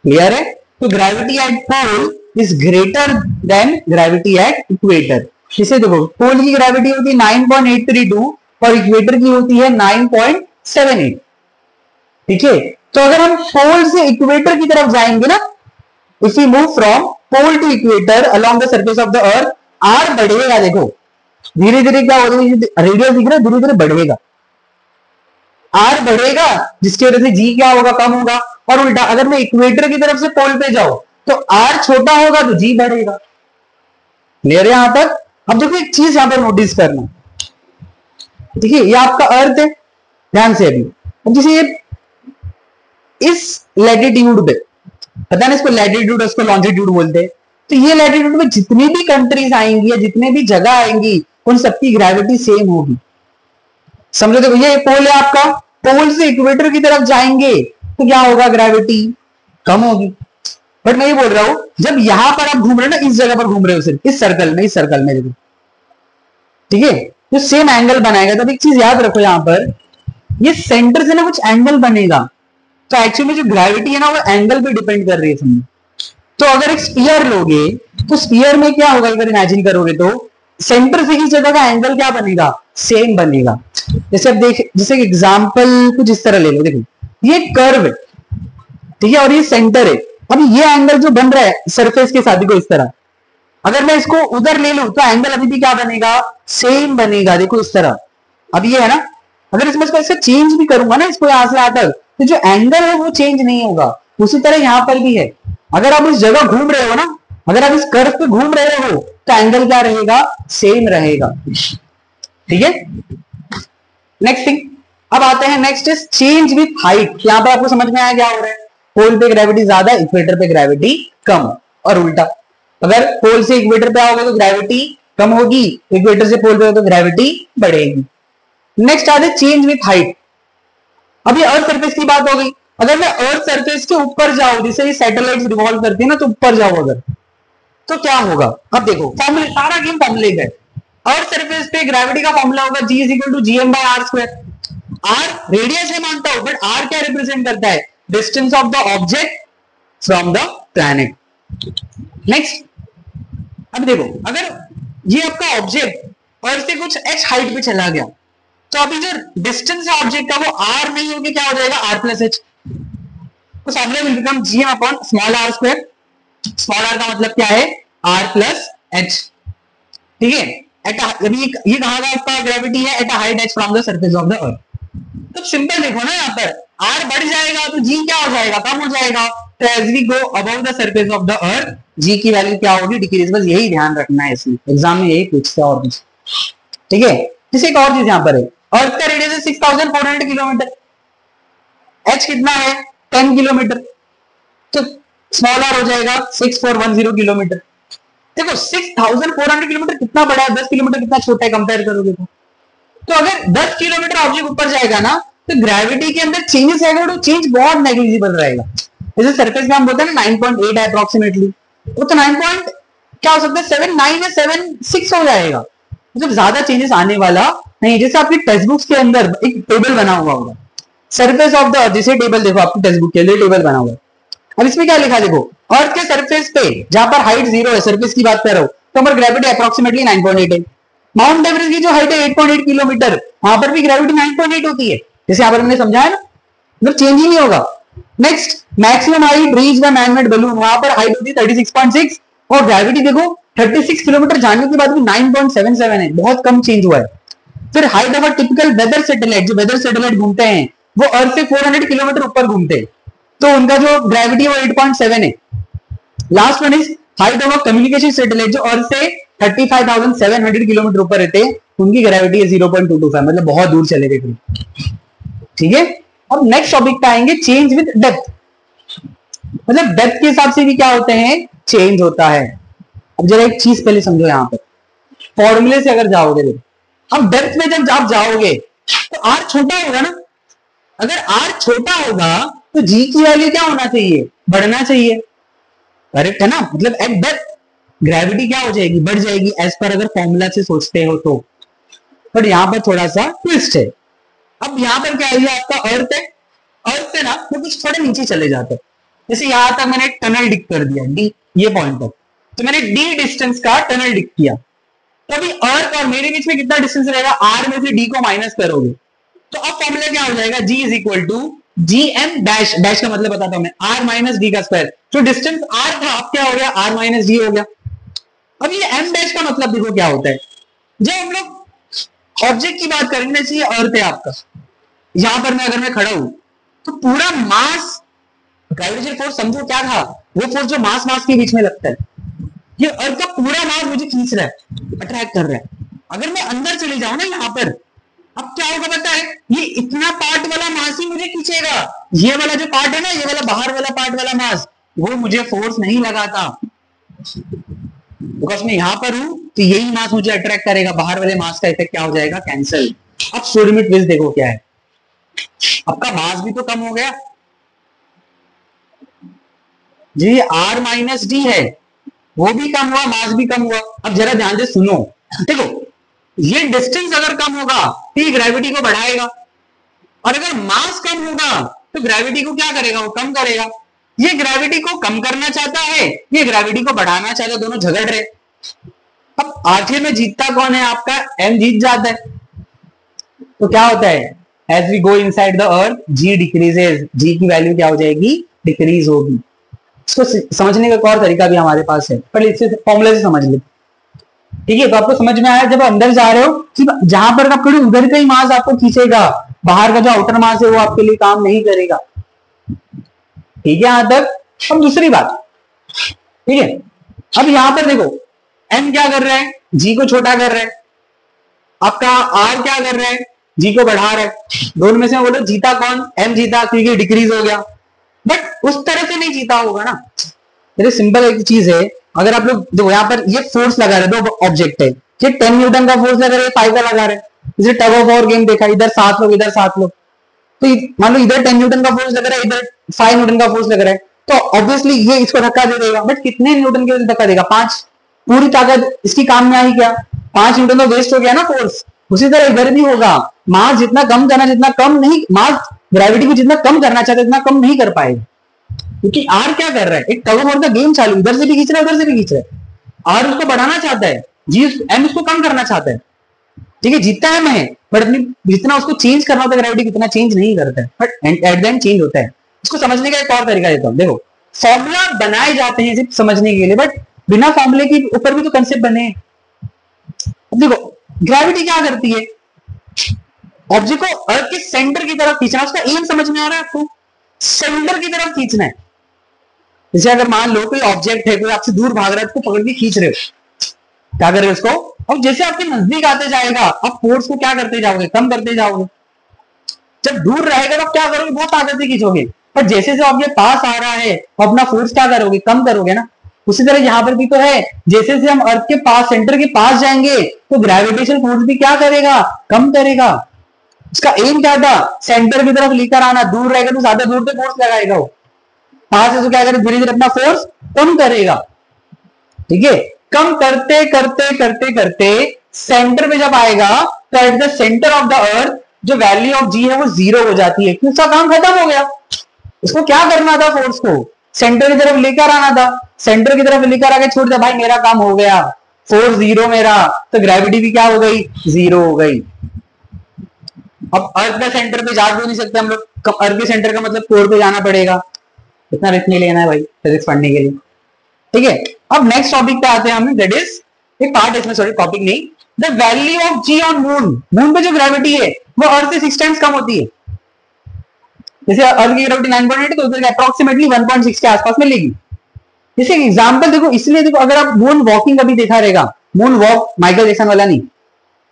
क्लियर है? तो gravity at pole is greater than gravity at equator. इसे देखो, पोल की ग्रेविटी होती है 9.832 और इक्वेटर की होती है 9.78। ठीक है, तो अगर हम पोल से इक्वेटर की तरफ जाएंगे ना, if we move from pole to equator along the surface of the earth, r बढ़ेगा। देखो धीरे धीरे क्या होगा, रेडियस दिख रहा है, धीरे धीरे बढ़ेगा, आर बढ़ेगा, जिसकी वजह से जी क्या होगा, कम होगा। और उल्टा अगर मैं इक्वेटर की तरफ से पोल पे जाऊं तो आर छोटा होगा तो जी बढ़ेगा। क्लियर है यहां तक? अब देखो एक चीज यहां पर नोटिस करना, ठीक है, ये आपका अर्थ है, ध्यान से अभी। अब जैसे ये इस लैटिट्यूड पे, पता ना इसको लैटिट्यूड उसको लॉन्जिट्यूड बोलते हैं, तो ये लैटिट्यूड में जितनी भी कंट्रीज आएंगी या जितने भी जगह आएंगी उन सबकी ग्रेविटी सेम होगी। समझो, देखो ये पोल है आपका, पोल से इक्वेटर की तरफ जाएंगे तो क्या होगा, ग्रेविटी कम होगी। बट मैं ये बोल रहा हूं, जब यहां पर आप घूम रहे हो ना, इस जगह पर घूम रहे हो, सिर्फ इस सर्कल में, इस सर्कल में देखो, ठीक है, तो सेम एंगल बनाएगा। तब एक चीज याद रखो, यहां पर ये सेंटर से ना कुछ एंगल बनेगा, तो एक्चुअली जो ग्रेविटी है ना वो एंगल पे डिपेंड कर रही है, समझो। तो अगर एक स्फीयर लोगे तो स्फीयर में क्या होगा, अगर इमेजिन करोगे तो सेंटर से इस जगह का एंगल क्या बनेगा, सेम बनेगा। जैसे अब देख, जैसे एग्जांपल कुछ इस तरह ले लो, देखो ये कर्व है, ठीक है, और ये सेंटर है। अब ये एंगल जो बन रहा है सरफेस के साथ, देखो इस तरह, अगर मैं इसको उधर ले लूं तो एंगल अभी भी क्या बनेगा, सेम बनेगा। देखो इस तरह, अब ये है ना, अगर इसमें इसको चेंज भी करूंगा ना, इसको यहां से यहां तक, तो जो एंगल है वो चेंज नहीं होगा। उसी तरह यहां पर भी है, अगर आप इस जगह घूम रहे हो ना, अगर आप इस कर्व पे घूम रहे हो तो एंगल क्या रहेगा, सेम रहेगा। ठीक है, नेक्स्ट थिंग, अब आते हैं next is change with height. यहां पे आपको समझ में आया क्या हो रहा है, पोल पे ग्रेविटी ज्यादा, इक्वेटर पे ग्रेविटी कम, और उल्टा अगर पोल से इक्वेटर पे आओगे तो ग्रेविटी कम होगी, इक्वेटर से पोल पे हो तो ग्रेविटी बढ़ेगी। नेक्स्ट आते हैं चेंज विथ हाइट। अभी अर्थ सरफेस की बात हो गई, अगर मैं अर्थ सरफेस के ऊपर जाऊं, जैसे ये सैटेलाइट्स रिवॉल्व करती है ना, तो ऊपर जाओ अगर, तो क्या होगा। अब देखो फॉर्मूले, सारा गेम फॉर्मूले का है। अर्थ सरफेस पे ग्रेविटी का फॉर्मूला होगा G is equal to GM by R square. R radius है मानता हूं, बट R क्या रिप्रेजेंट करता है, distance of the object from the planet. Next, अब देखो अगर ये आपका ऑब्जेक्ट अर्थ से कुछ h हाइट पे चला गया, तो अभी जो डिस्टेंस है ऑब्जेक्ट का वो R नहीं होगी, क्या हो जाएगा, R प्लस एच। तो formula will become GM upon small r square. Small r का मतलब क्या है, R प्लस एच। ठीक है, ये कहा गया आपका ग्रेविटी है at a height h from the surface of the अर्थ। तो सिंपल देखो ना, यहाँ पर R बढ़ जाएगा तो G क्या हो जाएगा, कम हो जाएगा। तो as we go above the surface of the earth, G की वैल्यू क्या होगी, डिक्रीज। बस यही ध्यान रखना है, इसमें एग्जाम में यही पूछता है और कुछ। ठीक है, जैसे एक और चीज यहाँ पर है, अर्थ का रेडियस है 6400 किलोमीटर, h कितना है 10 किलोमीटर, तो स्मॉल r हो जाएगा 6410 किलोमीटर। देखो 6400 किलोमीटर कितना बड़ा है, 10 किलोमीटर कितना छोटा है, कंपेयर करोगे तो अगर 10 किलोमीटर ऑब्जेक्ट ऊपर जाएगा ना, तो ग्रेविटी के अंदर चेंजेस आएगा, तो चेंज बहुत नेग्लिजिबल रहेगा। जैसे सरफेस में हम बोलते हैं ना 9.8 है अप्रोक्सीमेटली, वो तो 9 क्या हो सकता है, 7.9 या 7.6 हो जाएगा, मतलब ज्यादा चेंजेस आने वाला नहीं। जैसे आपकी टेक्स्ट बुक्स के अंदर एक टेबल बना हुआ होगा, सरफेस ऑफ द अर्थ, जैसे टेबल देखो आपकी टेक्स्ट बुक के अंदर टेबल बना हुआ है। अब इसमें क्या लिखा, देखो अर्थ के सरफेस पे जहां पर हाइट 0 है, सरफेस की बात कर रहा हूं, तो हमारी ग्रेविटी अप्रोक्सीमेटली 9.8 है। माउंट एवरेस्ट की जो हाइट है 8.8 किलोमीटर, वहां पर भी ग्रेविटी 9.8 होती है, जैसे यहां पर मैंने समझाया ना, मतलब चेंज ही नहीं होगा। Next, maximum height reach by manmade balloon, वहां पर हाइट होती है 36.6 और ग्रेविटी देखो 36 किलोमीटर जाने के बाद भी 9.77 है, बहुत कम चेंज हुआ है। फिर height of a typical weather satellite, जो वेदर सैटेलाइट घूमते हैं वो अर्थ से 400 किलोमीटर ऊपर घूमते हैं, तो उनका जो ग्रेविटी है वो 8.7 है। Last one is height of a communication satellite, जो अर्थ से 35,700 किलोमीटर ऊपर रहते हैं, उनकी ग्रेविटी है 0.225, मतलब बहुत दूर चले गए। ठीक है, अब नेक्स्ट टॉपिक पे आएंगे, चेंज विद डेप्थ। मतलब डेप्थ के हिसाब से भी क्या होते हैं, चेंज होता है। अब जरा एक चीज पहले समझो, यहां पर फॉर्मूले से अगर जाओगे, अब डेप्थ में जब आप जाओगे तो आर छोटा होगा ना, अगर आर छोटा होगा तो जी की वैल्यू क्या होना चाहिए, बढ़ना चाहिए, करेक्ट है ना। मतलब एट डेप्थ ग्रेविटी क्या हो जाएगी, बढ़ जाएगी, एज पर अगर फॉर्मूला से सोचते हो तो। पर यहां पर थोड़ा सा ट्विस्ट है। अब यहां पर क्या है, आपका अर्थ है, अर्थ से ना वो कुछ थोड़े नीचे चले जाते हैं। जैसे यहां तक मैंने एक टनल डिक कर दिया, डी ये पॉइंट तक, तो मैंने डी डिस्टेंस का टनल डिक किया, तो अभी अर्थ और मेरे बीच में कितना डिस्टेंस रहेगा, आर में से डी को माइनस करोगे तो अब फॉर्मूला क्या हो जाएगा, g is equal to g m dash, dash का मतलब बताता हूं मैं, आर माइनस डी का स्क्वायर। जो डिस्टेंस आर था अब क्या हो गया, आर माइनस डी हो गया। अब ये एम डैश का मतलब देखो क्या होता है, जब हम लोग ऑब्जेक्ट की बात करेंगे ना, चाहिए अर्थ है आपका, यहां पर मैं अगर मैं खड़ा हूं तो पूरा मास, ग्रेविटेशनल फोर्स समझो क्या था, वो फोर्स जो मास मास के बीच में लगता है, ये अर्थ का पूरा मास मुझे खींच रहा है, अट्रैक्ट कर रहा है। अगर मैं अंदर चले जाऊं ना यहां पर, अब क्या होगा पता है, ये इतना पार्ट वाला मास ही मुझे खींचेगा, ये वाला जो पार्ट है ना, ये वाला बाहर वाला पार्ट वाला मास, वो मुझे फोर्स नहीं लगाता, बिकॉज मैं यहां पर हूं तो यही मास मुझे अट्रैक्ट करेगा, बाहर वाले मास का इफेक्ट क्या हो जाएगा, कैंसिल। अब स्टोरी ट्विस्ट देखो क्या है, आपका मास भी तो कम हो गया जी, आर माइनस डी है, वो भी कम हुआ, मास भी कम हुआ। अब जरा ध्यान से सुनो, देखो ये डिस्टेंस अगर कम होगा तो ये ग्रेविटी को बढ़ाएगा, और अगर मास कम होगा तो ग्रेविटी को क्या करेगा, वो कम करेगा। ये ग्रेविटी को कम करना चाहता है, ये ग्रेविटी को बढ़ाना चाहता है, दोनों झगड़ रहे। अब आखिर में जीतता कौन है, आपका एम जीत जाता है। तो क्या होता है, as we go inside the earth ji decreases, जी की वैल्यू क्या हो जाएगी, डिक्रीज होगी। इसको समझने का एक और तरीका भी हमारे पास है, पर इससे फॉर्मूले से समझ ले। ठीक है, तो आपको समझ में आया, जब अंदर जा रहे हो कि जहां पर आप खड़े उधर का ही मास आपको खींचेगा, बाहर का जो आउटर मास है वो आपके लिए काम नहीं करेगा। ठीक है यहां तक। अब दूसरी बात, ठीक है, अब यहां पर देखो एम क्या कर रहा है, जी को छोटा कर रहा है, आपका आर क्या कर रहा है, जी को बढ़ा रहा है। दोनों में से बोलो जीता कौन, एम जीता, क्योंकि डिक्रीज हो गया, बट उस तरह से नहीं जीता होगा ना। जैसे सिंपल एक चीज है, अगर आप लोग देखो यहाँ पर ये फोर्स लगा रहे, दो ऑब्जेक्ट है, ये 10 न्यूटन का फोर्स लगा रहे, 5 का लगा रहे, जैसे टग ऑफ वॉर गेम देखा, इधर 7 लोग इधर 7 लोग, तो मान लो इधर 10 न्यूटन का फोर्स लग रहा है, इधर 5 न्यूटन का फोर्स लग रहा है, तो ऑब्वियसली ये इसको धक्का दे देगा, बट कितने न्यूटन के धक्का देगा, 5। पूरी ताकत इसकी काम में आई क्या, 5 न्यूटन तो वेस्ट हो गया ना फोर्स। उसी तरह इधर भी होगा, मास जितना कम करना, जितना कम नहीं, मास ग्रेविटी को जितना कम करना चाहता है उतना कम नहीं कर पाएगा, क्योंकि आर क्या कर रहा है, एक टग ऑफ वॉर का गेम चालू, इधर से भी खींच रहा है उधर से भी खींच रहा है। आर उसको बढ़ाना चाहता है, जी एम उसको कम करना चाहता है। ठीक है, जीतता है मैं, बट अपनी जितना उसको चेंज करना होता है ग्रेविटी कितना चेंज नहीं करता है, but at the end change होता है। इसको समझने का एक और तरीका देता हूं, देखो फॉर्मूला बनाए जाते हैं सिर्फ समझने के लिए, बट बिना फॉर्मूले के ऊपर भी तो कंसेप्ट बने हैं। देखो ग्रेविटी क्या करती है, ऑब्जेक्ट को अर्थ के सेंटर की तरफ खींचना, उसका एम समझ में आ रहा है आपको, सेंटर की तरफ खींचना है। जैसे अगर मान लो कोई ऑब्जेक्ट है, कोई आपसे दूर भाग रहा है, उसको पकड़ के खींच रहे हो, क्या कर रहे हो उसको, और जैसे आपके नजदीक आते जाएगा आप फोर्स को क्या करते जाओगे, कम करते जाओगे। जब दूर रहेगा तो क्या करोगे, बहुत ताकत से खींचोगे, पर जैसे जो आपके पास आ रहा है तो अपना फोर्स क्या करोगे, कम करोगे ना। उसी तरह यहाँ पर भी तो है, जैसे जैसे हम अर्थ के पास, सेंटर के पास जाएंगे तो ग्रेविटेशनल फोर्स भी क्या करेगा, कम करेगा। उसका एम क्या था, सेंटर की तरफ लेकर आना, दूर रहेगा तो ज्यादा दूर से फोर्स लगाएगा, वो पास है तो क्या करेगा, धीरे धीरे अपना फोर्स कम करेगा। ठीक है, कम करते करते करते करते सेंटर में जब आएगा तो at the centre of the अर्थ जो वैल्यू ऑफ जी है वो 0 हो जाती है, क्योंकि उसका काम खत्म हो गया। उसको क्या करना था फोर्स को, सेंटर की तरफ लेकर आना था, सेंटर की तरफ लेकर आके छोड़ दिया, भाई मेरा काम हो गया, फोर्स जीरो मेरा, तो ग्रेविटी भी क्या हो गई, जीरो हो गई। अब अर्थ के सेंटर पे जा भी नहीं सकते हम लोग, अर्थ के सेंटर का मतलब कोर पे जाना पड़ेगा, इतना रिस्क नहीं लेना है भाई फिजिक्स पढ़ने के लिए, ठीक है। अब नेक्स्ट टॉपिक पे आते हैं हम, दैट इज एक पार्ट इसमें, सॉरी टॉपिक नहीं, the value of G on moon. Moon पे जो ग्रेविटी है वो अर्थ से 6 टाइम्स कम होती है। जैसे अर्थ की ग्रेविटी 9.8 तो उधर अप्रोक्सीमेटली 1.6 के आसपास मिलेगी। जैसे एग्जांपल देखो, इसलिए देखो अगर आप मून वॉकिंग कभी देखा रहेगा, मून वॉक माइकल जैक्सन वाला नहीं,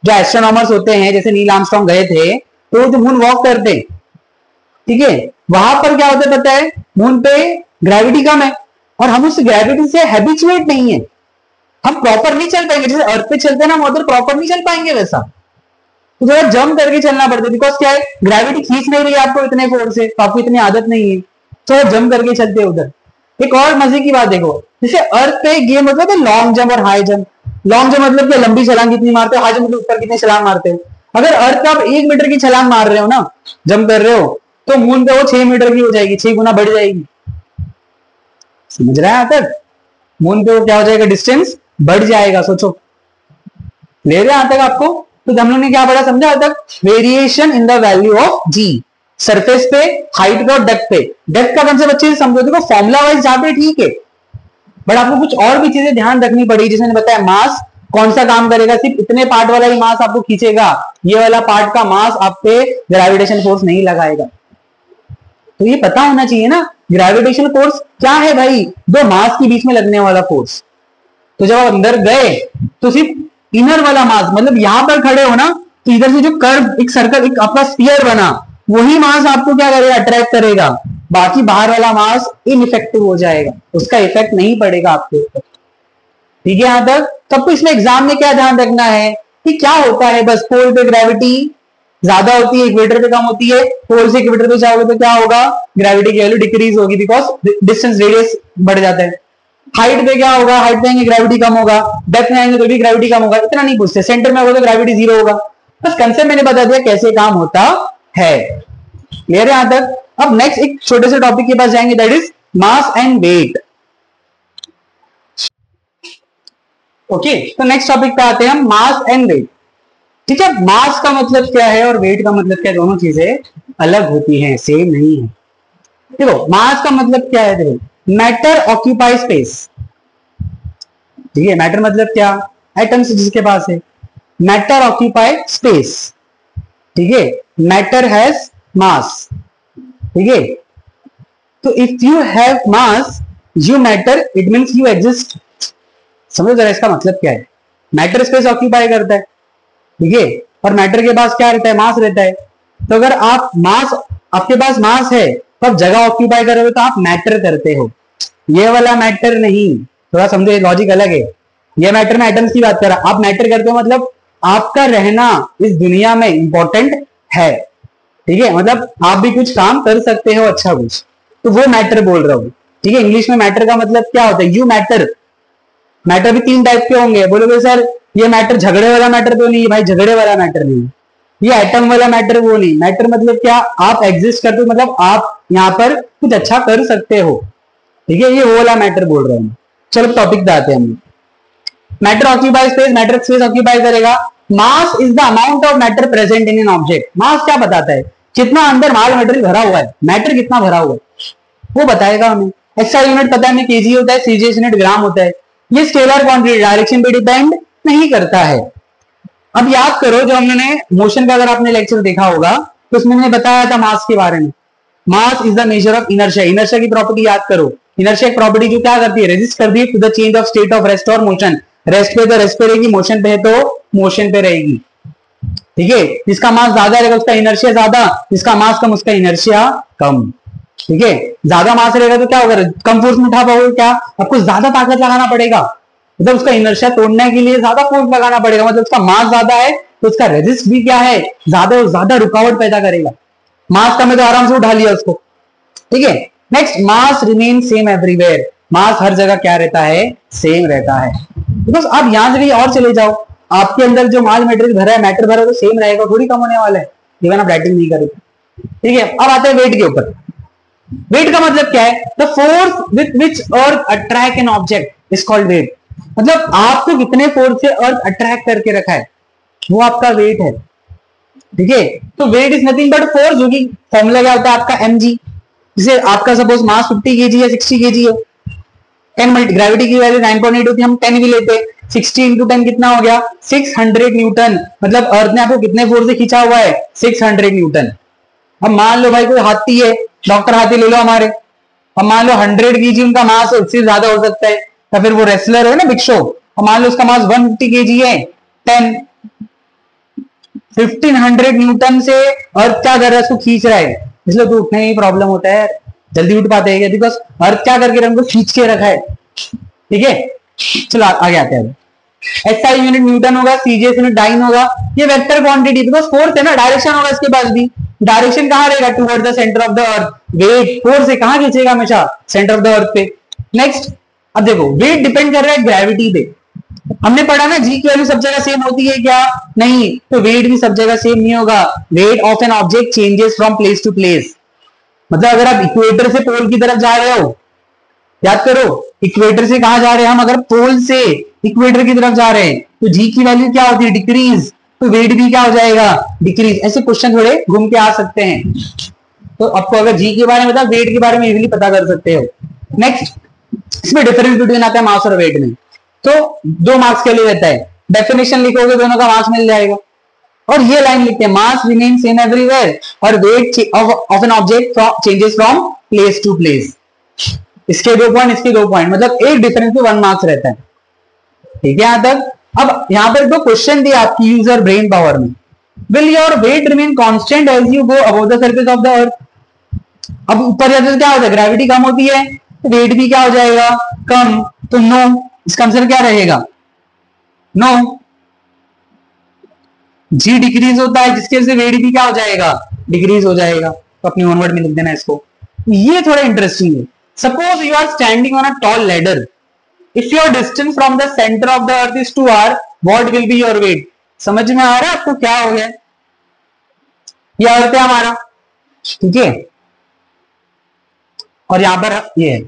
जो एस्ट्रोनॉमर्स होते हैं जैसे नील आर्मस्ट्रांग गए थे तो जो मून वॉक करते, ठीक है, वहां पर क्या होता है पता है, मून पे ग्रेविटी कम है और हम उस ग्रेविटी से हैबिचुएट नहीं है, हम प्रॉपर नहीं चल पाएंगे, जैसे अर्थ पे चलते हैं ना हम उधर प्रॉपर नहीं चल पाएंगे वैसा, तो थोड़ा जंप करके चलना पड़ता है, बिकॉज क्या है ग्रेविटी खींच नहीं रही है आपको इतने फोर्स से, तो आपको इतनी आदत नहीं है, तो जंप करके चलते हैं उधर। एक और मजे की बात देखो, जैसे अर्थ पे एक गेम होता है लॉन्ग जंप और हाई जंप। लॉन्ग जंप मतलब क्या, लंबी छलांग कितनी मारते हो, हाई जंप मतलब ऊपर कितनी छलांग मारते हो। अगर अर्थ पे आप 1 मीटर की छलांग मार रहे हो ना, जंप कर रहे हो, तो मून पे वो 6 मीटर की हो जाएगी, 6 गुना बढ़ जाएगी। समझ रहे हैं यहाँ तक, मून पे वो क्या हो जाएगा, डिस्टेंस बढ़ जाएगा। सोचो, ले रहे हैं यहाँ तक आपको, तो हम लोग ने क्या पढ़ा समझा अब तक, variation in the value of G, surface पे, हाइट पे और डेप्थ पे। डेप्थ का कंसेप्ट अच्छे से समझो, देखो फॉर्मूला वाइज जाते ठीक है, बट आपको कुछ और भी चीजें ध्यान रखनी पड़ेगी, जिसने बताया मास कौन सा काम करेगा, सिर्फ इतने पार्ट वाला ही मास आपको खींचेगा, ये वाला पार्ट का मास आप पे ग्रेविटेशन फोर्स नहीं लगाएगा। तो ये पता होना चाहिए ना, ग्रेविटेशन फोर्स क्या है भाई, दो मास के बीच में लगने वाला फोर्स। तो जब आप अंदर गए तो सिर्फ इनर वाला मास, मतलब यहां पर खड़े हो ना, तो इधर से जो कर्व, एक सर्कल, एक आपका स्फीयर बना, वही मास आपको क्या करेगा, अट्रैक्ट करेगा, बाकी बाहर वाला मास इनइफेक्टिव हो जाएगा, उसका इफेक्ट नहीं पड़ेगा आपके ऊपर, ठीक है। यहां तक तब तो इसमें एग्जाम में क्या ध्यान रखना है कि क्या होता है, बस पोल पे ग्रेविटी ज्यादा होती है, इक्वेटर पे कम होती है, पोल से इक्वेटर पे जाओगे तो क्या होगा, ग्रेविटी की वैल्यू डिक्रीज होगी, बिकॉज डिस्टेंस रेडियस बढ़ जाता है। हाइट पे क्या होगा, हाइट पे आएंगे ग्रेविटी कम होगा, डेप्थ में आएंगे तो भी ग्रेविटी कम होगा, इतना नहीं पूछते, सेंटर में होगा तो ग्रेविटी जीरो होगा। बस कंसेप्ट मैंने बता दिया कैसे काम होता है, क्लियर है यहां तक। अब नेक्स्ट एक छोटे से टॉपिक के पास जाएंगे, that is mass and weight. Okay, तो नेक्स्ट टॉपिक पे आते हैं हम, मास एंड वेट, ठीक है। मास का मतलब क्या है और वेट का मतलब क्या है, दोनों चीजें अलग होती हैं, सेम नहीं है। देखो मास का मतलब क्या है, देखो मैटर ऑक्यूपाई स्पेस, ठीक है, मैटर मतलब क्या, एटम्स जिसके पास है, मैटर ऑक्यूपाई स्पेस, ठीक है, मैटर हैज मास, ठीक है। तो if you have mass you matter, it means you exist. समझो जरा इसका मतलब क्या है, मैटर स्पेस ऑक्यूपाई करता है, ठीक है, और मैटर के पास क्या रहता है, मास रहता है। तो अगर आप मास, आपके पास मास है तो आप जगह ऑक्यूपाई कर रहे हो तो आप मैटर करते हो, ये वाला मैटर नहीं, थोड़ा समझो ये लॉजिक अलग है। ये मैटर में एटम्स की बात कर रहा, आप मैटर करते हो मतलब आपका रहना इस दुनिया में इंपॉर्टेंट है, ठीक है, मतलब आप भी कुछ काम कर सकते हो, अच्छा कुछ, तो वो मैटर बोल रहा हूं, ठीक है। इंग्लिश में मैटर का मतलब क्या होता है, यू मैटर। मैटर भी 3 टाइप के होंगे, बोलोगे सर ये मैटर झगड़े वाला मैटर तो नहीं, भाई झगड़े वाला मैटर नहीं, ये एटम वाला मैटर वो नहीं। मैटर मतलब क्या, आप एग्जिस्ट करते हो, मतलब आप यहाँ पर कुछ अच्छा कर सकते हो, ठीक है, ये वो वाला मैटर बोल रहा हूँ। चलो टॉपिक पे आते हैं हम। Matter occupy space, matter space occupy करेगा। Mass is the amount of matter present in an object. Mass क्या बताता है, कितना अंदर माल मटेरियल भरा हुआ है, मैटर कितना भरा हुआ है वो बताएगा हमें। एक्स्ट्रा यूनिट पता है हमें, केजी होता है, सीजीएस यूनिट ग्राम होता है। ये स्केलर क्वांटिटी डायरेक्शन पे डिपेंड नहीं करता है। अब याद करो जो हमने मोशन का अगर आपने लेक्चर देखा होगा तो उसमें मैंने बताया था मास के बारे में, मास is the measure of inertia. Inertia की प्रॉपर्टी याद करो, इनर्शिया प्रॉपर्टी जो क्या करती है, रेजिस्ट करती है to the change of state of rest और मोशन। रेस्ट पे तो रेस्ट पे रहेगी, मोशन पे है तो मोशन पे रहेगी, ठीक है। जिसका मास ज्यादा रहेगा उसका इनर्शिया ज्यादा, जिसका मास कम उसका इनर्शिया कम, ठीक है। ज्यादा मास रहेगा तो क्या होगा, कम फोर्स में उठा पाओगे, क्या आपको ज्यादा ताकत लगाना पड़ेगा, मतलब उसका इनर्शिया तोड़ने के लिए ज्यादा फोर्स लगाना पड़ेगा, मतलब उसका मास ज्यादा है तो उसका रेजिस्ट भी क्या है, ज्यादा और ज्यादा रुकावट पैदा करेगा। मास कम है तो आराम से उठा लिया उसको, ठीक है। नेक्स्ट, मास रिमेन सेम एवरीवेयर। मास हर जगह क्या रहता है, सेम रहता है। बिकॉज आप यहां से भी और चले जाओ, आपके अंदर जो मास मटेरियल भरा है, मैटर भरा है, तो सेम रहेगा, थोड़ी कम होने वाला है, इवन आप राइटिंग नहीं करोगे, ठीक है। अब आते हैं वेट के ऊपर। वेट का मतलब क्या है? The force with which earth attract an object is called weight. मतलब आपको कितने फोर्स से अर्थ अट्रैक्ट करके रखा है, वो आपका वेट है। ठीक है, तो weight is nothing but force, जो कि फॉर्मूला क्या होता है आपका mg। जैसे आपका सपोज मास 50 केजी है, 60 केजी है, 10 मल्टी, ग्रेविटी की वैल्यू 9.8 होती है, हम 10 भी लेते हैं, 60 इंटू 10 कितना हो गया? 600 न्यूटन। मतलब अर्थ ने आपको कितने फोर्स से खींचा हुआ है? 600 न्यूटन। अब मान लो भाई कोई हाथी है, डॉक्टर हाथी ले लो हमारे, अब मान लो 100 केजी उनका मास है, उससे ज्यादा हो सकता है, या फिर वो रेसलर है ना बिग शो, अब मान लो उसका मास 150 केजी है, 10 1500 न्यूटन से अर्थ क्या कर रहा है? उसको खींच रहा है, इसलिए तो उठने में प्रॉब्लम होता है, जल्दी उठ पाते हैं बिकॉज अर्थ क्या करके हमको खींच के रखा है। ठीक है, चलो आगे आते हैं। एसआई यूनिट न्यूटन होगा, सीजीएस यूनिट डाइन होगा। ये वेक्टर क्वांटिटी बिकॉज फोर्स है ना, डायरेक्शन होगा इसके पास भी, डायरेक्शन कहां रहेगा? Toward the centre of the earth. Weight force से कहां खींचेगा? हमेशा सेंटर ऑफ द अर्थ पे। नेक्स्ट, अब देखो वेट डिपेंड कर रहा है ग्रेविटी पे। हमने पढ़ा ना जी की वैल्यू सब जगह सेम होती है क्या? नहीं, तो वेट भी सब जगह सेम नहीं होगा। Weight of an object changes from place to place. मतलब अगर आप इक्वेटर से पोल की तरफ जा रहे हो, याद करो इक्वेटर से कहां जा रहे हैं हम? अगर पोल से इक्वेटर की तरफ जा रहे हैं तो जी की वैल्यू क्या होती है? डिक्रीज। तो वेट भी क्या हो जाएगा? डिक्रीज। ऐसे क्वेश्चन थोड़े घूम के आ सकते हैं, तो आपको अगर जी के बारे में पता, वेट के बारे में इजीली पता कर सकते हो। नेक्स्ट, इसमें डिफरेंस बिटवीन आता है मास और वेट में, तो 2 मार्क्स के लिए रहता है। डेफिनेशन लिखोगे दोनों का मास मिल जाएगा, और ये लाइन लिखते हैं मास रिमेन सेम एवरीवेयर और weight of an object changes from place to place. इसके 2 पॉइंट, इसके 2 पॉइंट, मतलब एक डिफरेंस में 1 मार्क्स रहता है। ठीक है यहां तक। अब यहां पर 2 क्वेश्चन दिए आपकी यूजर ब्रेन पावर में। Will your weight remain constant as you go above the surface of the earth? अब ऊपर जाते तो क्या होता है? ग्रेविटी कम होती है, तो वेट भी क्या हो जाएगा? कम। तो नो, इसका आंसर क्या रहेगा? नो। जी डिक्रीज होता है, जिसके वजह से वेट भी क्या हो जाएगा? डिक्रीज हो जाएगा। तो अपनी ओन वर्ड में लिख देना इसको। ये थोड़ा इंटरेस्टिंग है। Suppose you are standing on a tall ladder, if your distance from the centre of the earth is 2 r, what will be your weight? समझ में आ रहा है आपको क्या हो गया? ये अर्थ है हमारा, ठीक है, और यहां पर ये है।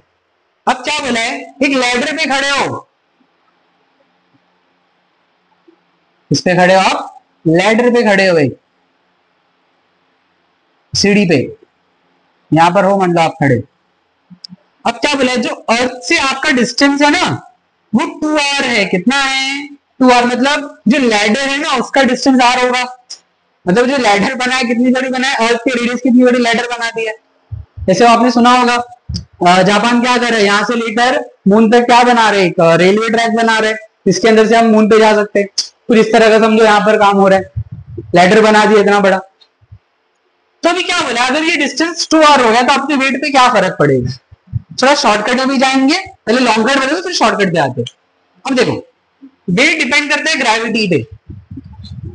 अब क्या बोला है? एक लैडर पे खड़े हो, इस पे खड़े हो आप, लैडर पे खड़े हो भाई, सीढ़ी पे, यहां पर हो मान लो आप खड़े। अब क्या बोला है? जो अर्थ से आपका डिस्टेंस है ना, वो 2 r है। कितना है? 2 r। मतलब जो लैडर है ना, उसका डिस्टेंस r होगा। मतलब जो लैडर बना है कितनी बड़ी बना है? अर्थ की रेडियस कितनी बड़ी लैडर बना दी है। जैसे आपने सुना होगा जापान क्या कर रहा है, यहां से लेकर मून तक क्या बना रहे? एक रेलवे ट्रैक बना रहे, इसके अंदर से हम मून पे जा सकते हैं। कुछ इस तरह का समझो यहाँ पर काम हो रहा है, लैडर बना दिया इतना बड़ा। तो अभी क्या बोला? अगर ये डिस्टेंस 2 r हो गया तो अपने वेट पे क्या फर्क पड़ेगा? थोड़ा शॉर्टकट में भी जाएंगे, पहले लॉन्ग कट बनेगा फिर शॉर्टकट पे आते। अब देखो वेट डिपेंड करता है ग्रेविटी पे,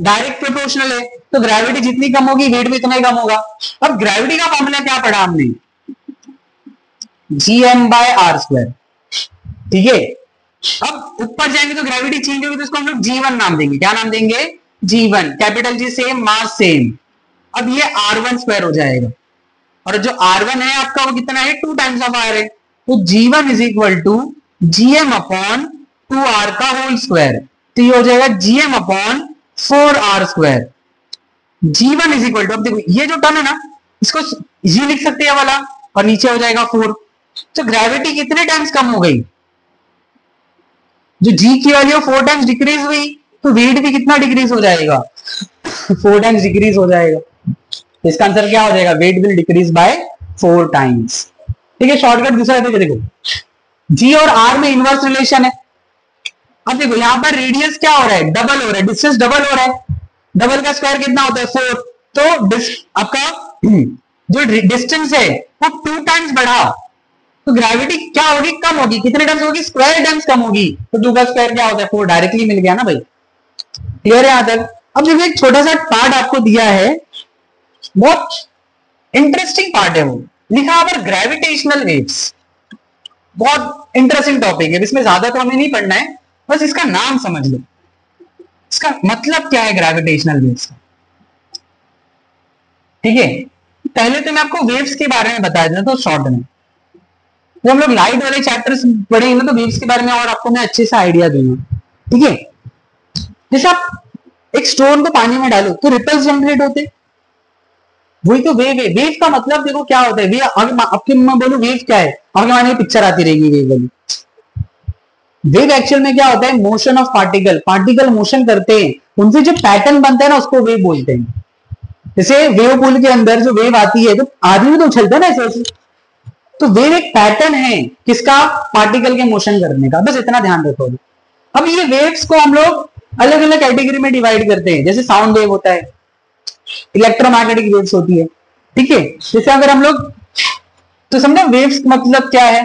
डायरेक्ट प्रोपोर्शनल है, तो ग्रेविटी जितनी कम होगी वेट भी उतना ही कम होगा। अब ग्रेविटी का फॉर्मूला क्या पढ़ा हमने? gm/r²। ठीक है, अब ऊपर जाएंगे तो ग्रेविटी चेंज होगी, तो इसको हम लोग g1 नाम देंगे। क्या नाम देंगे? g1। Capital G same, mass same. अब ये r1² हो जाएगा, और जो r1 है आपका वो कितना है? 2 टाइम्स ऑफ r है, तो g1 is equal to gm/2r का होल स्क्वायर। तो ये हो जाएगा gm/4r²। g1 is equal to, अब देखो ये जो टर्म है ना, इसको g लिख सकते हैं वाला, और नीचे हो जाएगा 4। तो ग्रेविटी कितने टाइम्स कम हो गई? जो g की वैल्यू 4 टाइम्स डिक्रीज हुई, तो वेट भी कितना डिक्रीज हो जाएगा? 4 टाइम्स डिक्रीज हो जाएगा। इसका आंसर क्या हो जाएगा? Weight will decrease by 4 times. ठीक है, शॉर्टकट दूसरा देखो, जी और आर में इनवर्स रिलेशन है। अब देखो यहाँ पर रेडियस क्या हो रहा है? डबल हो रहा है, डिस्टेंस डबल हो रहा है। डबल का स्क्वायर कितना होता है? 4। तो आपका जो डिस्टेंस है वो 2 टाइम्स बढ़ा, तो ग्रेविटी क्या होगी? कम होगी। कितने टाइम्स होगी? स्क्वायर टाइम्स कम होगी। तो 2 का स्क्वायर क्या होता है? 4। डायरेक्टली मिल गया ना भाई। क्लियर है यहां तक? अब देखो एक छोटा सा पार्ट आपको दिया है, बहुत इंटरेस्टिंग पार्ट है, वो लिखा पर ग्रेविटेशनल वेव्स। बहुत इंटरेस्टिंग टॉपिक है, इसमें ज्यादा तो हमें नहीं पढ़ना है, बस इसका नाम समझ लो, इसका मतलब क्या है ग्रेविटेशनल वेव्स का। ठीक है, पहले तो मैं आपको वेव्स के बारे में बता देता तो शॉर्ट में, वो हम लोग लाइट वाले चैप्टर्स पढ़ेंगे ना, तो वेव्स के बारे में और आपको मैं अच्छे से आइडिया दूंगा, ठीक है। जैसे आप एक स्टोन को पानी में डालो तो रिपल्स जनरेट होते, वही तो वेव है। वेव का मतलब देखो क्या होता है, वेव आपके मैं बोलूं वेव क्या है, आपके माने पिक्चर आती रहेगी वेव वाली। वेव एक्चुअल में क्या होता है, motion of particle, particle motion करते हैं, उनसे जो पैटर्न बनता है ना उसको वेव बोलते हैं। जैसे वेव पूल के अंदर जो वेव आती है तो आदमी तो उछलता है ना ऐसे, तो वेव एक पैटर्न है किसका, पार्टिकल के मोशन करने का, बस इतना ध्यान रखो। अब ये वेव्स को हम लोग अलग अलग कैटेगरी में डिवाइड करते हैं, जैसे साउंड वेव होता है, इलेक्ट्रोमैग्नेटिक वेव्स होती है, ठीक है। जैसे अगर हम लोग, तो समझो वेव्स मतलब क्या है,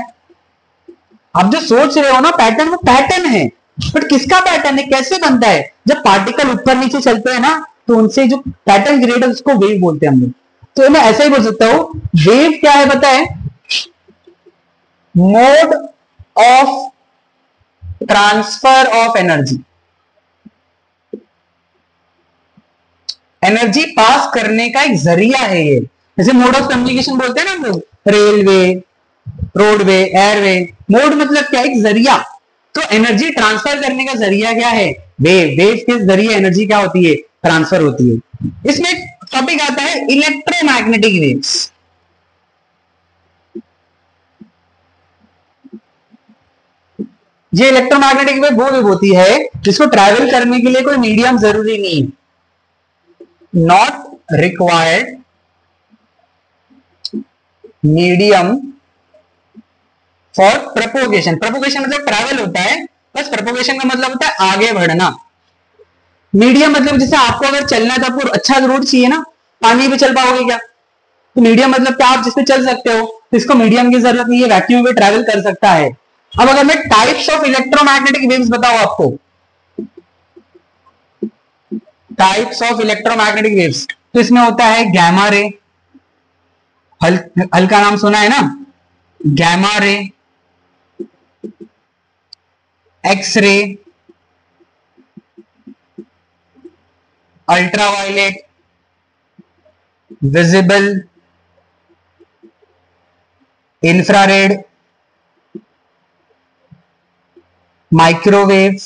आप जो सोच रहे हो ना पैटर्न, वो पैटर्न है, बट किसका पैटर्न है, कैसे बनता है, जब पार्टिकल ऊपर नीचे चलते हैं ना तो उनसे जो पैटर्न क्रिएट है उसको वेव बोलते हैं हम लोग। तो मैं ऐसा ही बोल सकता हूं, वेव क्या है पता है, mode of transfer of energy, energy pass करने का एक जरिया है ये। जैसे मोड ऑफ कम्युनिकेशन बोलते हैं ना हम लोग, रेलवे, रोडवे, एयरवे, मोड मतलब क्या, एक जरिया। तो एनर्जी ट्रांसफर करने का जरिया क्या है, वेव। वेव के जरिए एनर्जी क्या होती है, ट्रांसफर होती है। इसमें एक टॉपिक आता है इलेक्ट्रोमैग्नेटिक वेव्स। ये इलेक्ट्रोमैग्नेटिक वेव वो वेव होती है जिसको ट्रैवल करने के लिए कोई मीडियम जरूरी नहीं, not required medium for propagation. Propagation मतलब ट्रैवल होता है, बस प्रोपोगेशन का मतलब होता है आगे बढ़ना। मीडियम मतलब जैसे आपको अगर चलना है तो आपको अच्छा रोड चाहिए ना, पानी पे चल पाओगे क्या, तो मीडियम मतलब क्या, आप जिसपे चल सकते हो, तो इसको मीडियम की जरूरत नहीं है, वैक्यूम पे ट्रैवल कर सकता है। अब अगर मैं टाइप्स ऑफ इलेक्ट्रोमैग्नेटिक वेव्स बताऊं आपको, टाइप्स ऑफ इलेक्ट्रोमैग्नेटिक वेव्स, तो इसमें होता है गैमा रे, हल्का नाम सुना है ना, gamma ray, X ray, ultraviolet, visible, infrared, microwave,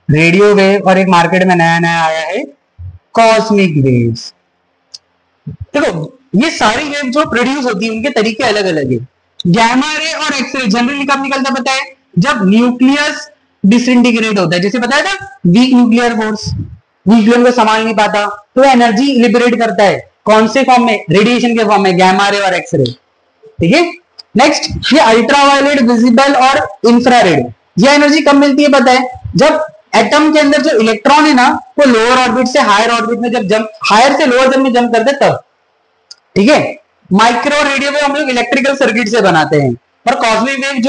radio wave, और एक मार्केट में नया नया आया है कॉस्मिक वेव्स। देखो ये सारी वेव जो प्रोड्यूस होती है उनके तरीके अलग अलग है। गैमा रे और एक्सरे जनरली कब निकलता पता है, जब न्यूक्लियस डिसइंटीग्रेट होता है, जैसे बताया था वीक न्यूक्लियर फोर्स, न्यूक्लियन को संभाल नहीं पाता तो एनर्जी लिबरेट करता है, कौन से फॉर्म में, रेडिएशन के फॉर्म में, गैमा रे और एक्सरे, ठीक है। नेक्स्ट ये अल्ट्रावायलेट, विजिबल और इंफ्रारेड, ये एनर्जी कब मिलती है पता है, जब एटम के अंदर जो इलेक्ट्रॉन है ना वो लोअर ऑर्बिट से हायर ऑर्बिट में जब जंप, हायर से लोअर जंप में जंप करते तब, ठीक है। माइक्रो रेडियो वेव हम लोग इलेक्ट्रिकल सर्किट से बनाते हैं, और कॉस्मिक वेव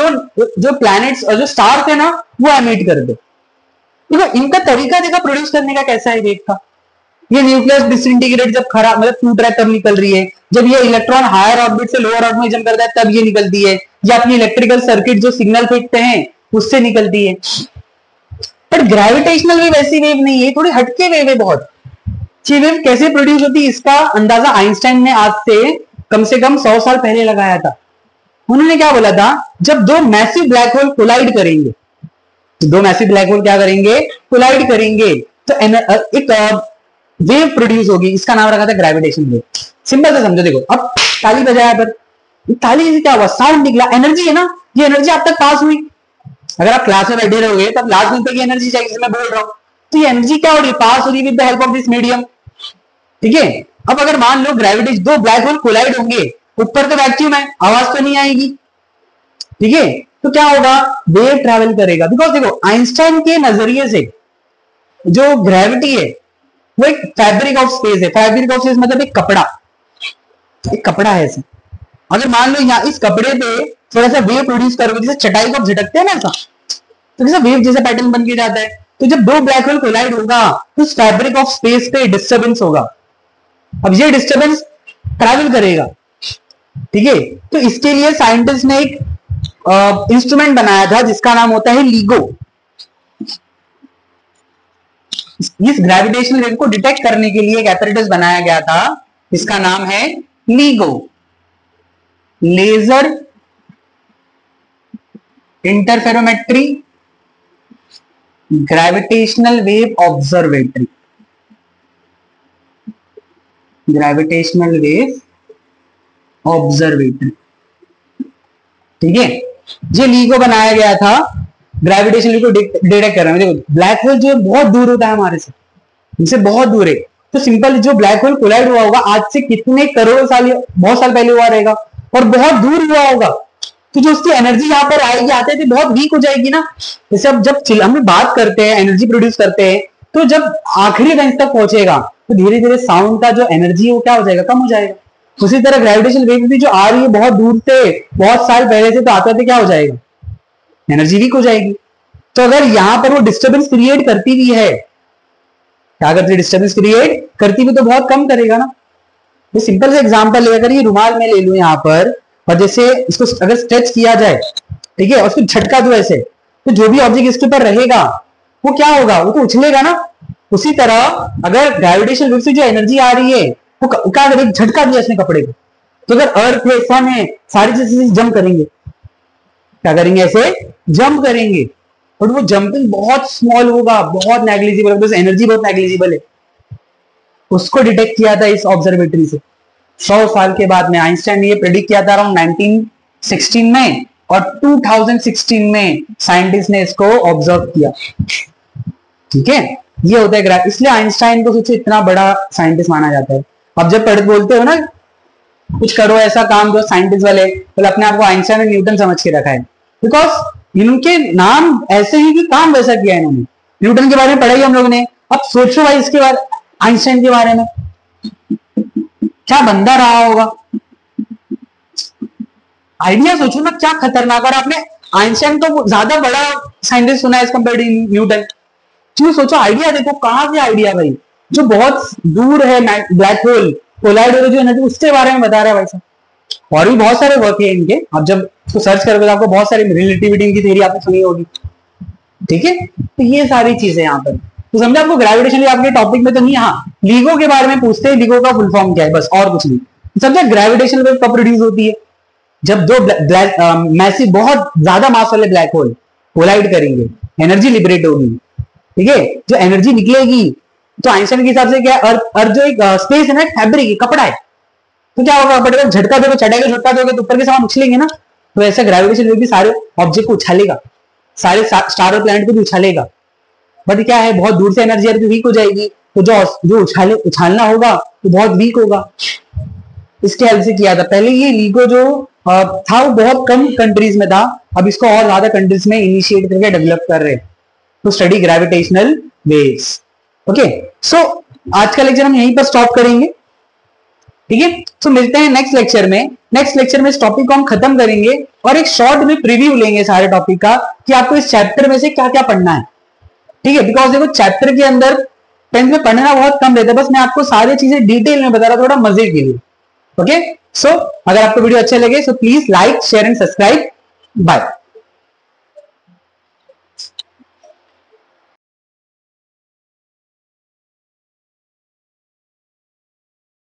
जो प्लैनेट्स और जो स्टार्स है ना वो एमिट करते। देखो इनका तरीका देखा प्रोड्यूस करने का कैसा है वेव का, ये न्यूक्लियस डिसइंटीग्रेट जब खराब मतलब टूट रहा है तब निकल रही है, जब ये इलेक्ट्रॉन हायर ऑर्बिट से लोअर ऑर्बिट में जंप करता है तब ये निकलती है, या अपनी इलेक्ट्रिकल सर्किट जो सिग्नल फेंकते हैं उससे निकलती है। बट ग्रेविटेशनल वेव ऐसी वेव नहीं है, थोड़ी हटके वेव है बहुत। ये वेव कैसे प्रोड्यूस होती है इसका अंदाजा आइंस्टाइन ने आज से कम 100 साल पहले लगाया था। उन्होंने क्या बोला था, जब दो मैसिव ब्लैक होल कोलाइड करेंगे, दो मैसिव ब्लैक होल क्या करेंगे, कोलाइड करेंगे, तो एक वेव प्रोड्यूस होगी, इसका नाम रखा था ग्रेविटेशन वेव। सिंपल से समझो, देखो अब ताली बजाया पर ताली से क्या हुआ, साउंड निकला, एनर्जी है ना, ये एनर्जी आप तक पास हुई। अगर आप क्लास में बैठे रहोगे तब लास्ट मिनट तक एनर्जी चाहिए, जिसे मैं बोल रहा हूं, तो ये एनर्जी क्या हो रही है, पास हो रही है with the help of this medium, ठीक है। अब अगर मान लो ग्रेविटेशन, दो ब्लैक होल कोलाइड होंगे, ऊपर तो वैक्यूम है, आवाज तो नहीं आएगी, ठीक है, तो क्या होगा, वेव ट्रैवल करेगा। बिकॉज देखो आइंस्टाइन के नजरिए से जो ग्रेविटी है वो एक फैब्रिक ऑफ स्पेस है। फैब्रिक ऑफ स्पेस मतलब एक कपड़ा, एक कपड़ा है ऐसे। अगर मान लो यहाँ इस कपड़े पे थोड़ा सा वेव प्रोड्यूस करोगे, जैसे चटाई को झटकते हैं ना ऐसा, तो जैसा वेव जैसा पैटर्न बन के जाता है। तो जब दो ब्लैक होल कोलाइड होगा तो उस फैब्रिक ऑफ स्पेस पे डिस्टर्बेंस होगा। अब ये डिस्टर्बेंस ट्रैवल करेगा, ठीक है। तो इसके लिए साइंटिस्ट ने एक इंस्ट्रूमेंट बनाया था जिसका नाम होता है लीगो। इस ग्रेविटेशनल वेव को डिटेक्ट करने के लिए एक एपरेटस बनाया गया था, इसका नाम है LIGO, laser interferometry gravitational wave observatory, gravitational wave observatory. ठीक है, ये LIGO बनाया गया था ग्रेविटेशन वेव को डिटेक्ट करने में। देखो ब्लैक होल जो बहुत दूर होता है हमारे से, इनसे बहुत दूर है, तो सिंपल जो ब्लैक होल कोलाइड हुआ होगा आज से कितने करोड़ साल, बहुत साल पहले हुआ रहेगा और बहुत दूर हुआ होगा, तो जो उसकी एनर्जी यहाँ पर आएगी आते थे बहुत वीक हो जाएगी ना। जैसे अब जब हम बात करते हैं, एनर्जी प्रोड्यूस करते हैं, तो जब आखिरी रेंज तक पहुंचेगा तो धीरे धीरे साउंड का जो एनर्जी है वो क्या हो जाएगा, कम हो जाएगा। उसी तरह ग्रेविटेशन वेव भी जो आ रही है बहुत दूर से, बहुत साल पहले से, तो आते आते क्या हो जाएगा, एनर्जी वीक हो जाएगी। तो अगर यहाँ पर वो डिस्टर्बेंस क्रिएट करती भी है, क्या करती है, डिस्टर्बेंस क्रिएट करती भी, तो बहुत कम करेगा ना। ये सिंपल से एग्जांपल ले, अगर ये रुमाल में ले लूं यहाँ पर, और जैसे इसको अगर स्ट्रेच किया जाए, ठीक है, और उसको झटका दो ऐसे, तो जो भी ऑब्जेक्ट इसके ऊपर रहेगा वो क्या होगा, वो तो उछलेगा ना। उसी तरह अगर ग्रेविटेशन वेव से जो एनर्जी आ रही है वो क्या करेगी, झटका दिया इसने कपड़े को, तो अगर अर्थ है, सन है, सारी चीजें जंप करेंगे, क्या करेंगे, ऐसे जंप करेंगे, बट वो जंपिंग बहुत स्मॉल होगा, बहुत नेग्लिजिबल, एनर्जी बहुत नेग्लिजिबल है। उसको डिटेक्ट किया था इस ऑब्जर्वेटरी से 100 साल के बाद में। आइंस्टाइन ने ये प्रेडिक्ट किया था अराउंड 1916 में, और 2016 में साइंटिस्ट ने इसको ऑब्जर्व किया। ठीक है, ये होता है, इसलिए आइंस्टाइन को सोचो इतना बड़ा साइंटिस्ट माना जाता है। अब जब बोलते हो ना कुछ करो ऐसा काम, जो साइंटिस्ट वाले बोले अपने आप को आइंस्टाइन और न्यूटन समझ के रखा है, बिकॉज इनके नाम ऐसे ही कि काम वैसा किया इन्होंने। न्यूटन के बारे में पढ़ाई हम लोग ने, अब सोचो भाई इसके बारे, आइंस्टाइन के बारे में क्या बंदा रहा होगा, आइडिया सोचो ना क्या खतरनाक। और आपने आइंस्टाइन तो ज्यादा बड़ा साइंटिस्ट सुना है एज कंपेयर टू न्यूटन, क्यों, सोचो आइडिया देखो कहां से आइडिया भाई, जो बहुत दूर है ब्लैक होल कोलाइड हो जो एनर्जी, उसके बारे में बता रहा है भाई साहब। और भी बहुत सारे वर्क है इनके, आप जब उसको सर्च करोगे तो आपको बहुत सारी रिलेटिविटी की थ्योरी आपने सुनी होगी। ठीक है, तो ये सारी चीजें यहाँ पर, तो समझा आपको ग्रेविटेशन आपके टॉपिक में तो नहीं। हाँ, LIGO के बारे में पूछते हैं, LIGO का फुल फॉर्म क्या है, बस और कुछ नहीं। समझा ग्रेविटेशन वेव कब प्रोड्यूस होती है, जब दो मैसिव बहुत ज्यादा मास वाले ब्लैक होल कोलाइड करेंगे, एनर्जी लिबरेट होगी। ठीक है, जो एनर्जी निकलेगी, तो आइंस्टाइन के हिसाब से क्या है, अर्थ जो एक स्पेस है ना, फैब्रिक कपड़ा है, तो क्या होगा, बट अगर झटका दोगे, चढ़ेगा झटका दोगे तो ऊपर के सामान उछलेंगे ना। तो ऐसा ग्रेविटेशन वेव भी सारे ऑब्जेक्ट को उछालेगा, सारे स्टार और प्लैनेट को भी उछालेगा, बट क्या है, बहुत दूर से एनर्जी आती है, वीक हो जाएगी, तो जो उछालना होगा तो बहुत वीक होगा। इसके हेल्प से किया था पहले। ये LIGO जो था वो बहुत कम कंट्रीज में था, अब इसको और ज्यादा कंट्रीज में इनिशिएट करके डेवलप कर रहे हैं to study gravitational waves. Okay, so आज का लेक्चर हम यहीं पर स्टॉप करेंगे। ठीक है, सो मिलते हैं नेक्स्ट लेक्चर में। नेक्स्ट लेक्चर में इस टॉपिक को हम खत्म करेंगे और एक शॉर्ट में प्रीव्यू लेंगे सारे टॉपिक का, कि आपको इस चैप्टर में से क्या क्या पढ़ना है। ठीक है, बिकॉज देखो चैप्टर के अंदर 10th में पढ़ना बहुत कम रहता है, बस मैं आपको सारी चीजें डिटेल में बता रहा, थोड़ा मजे के लिए। ओके, सो अगर आपको वीडियो अच्छे लगे so please like, share and subscribe. Bye.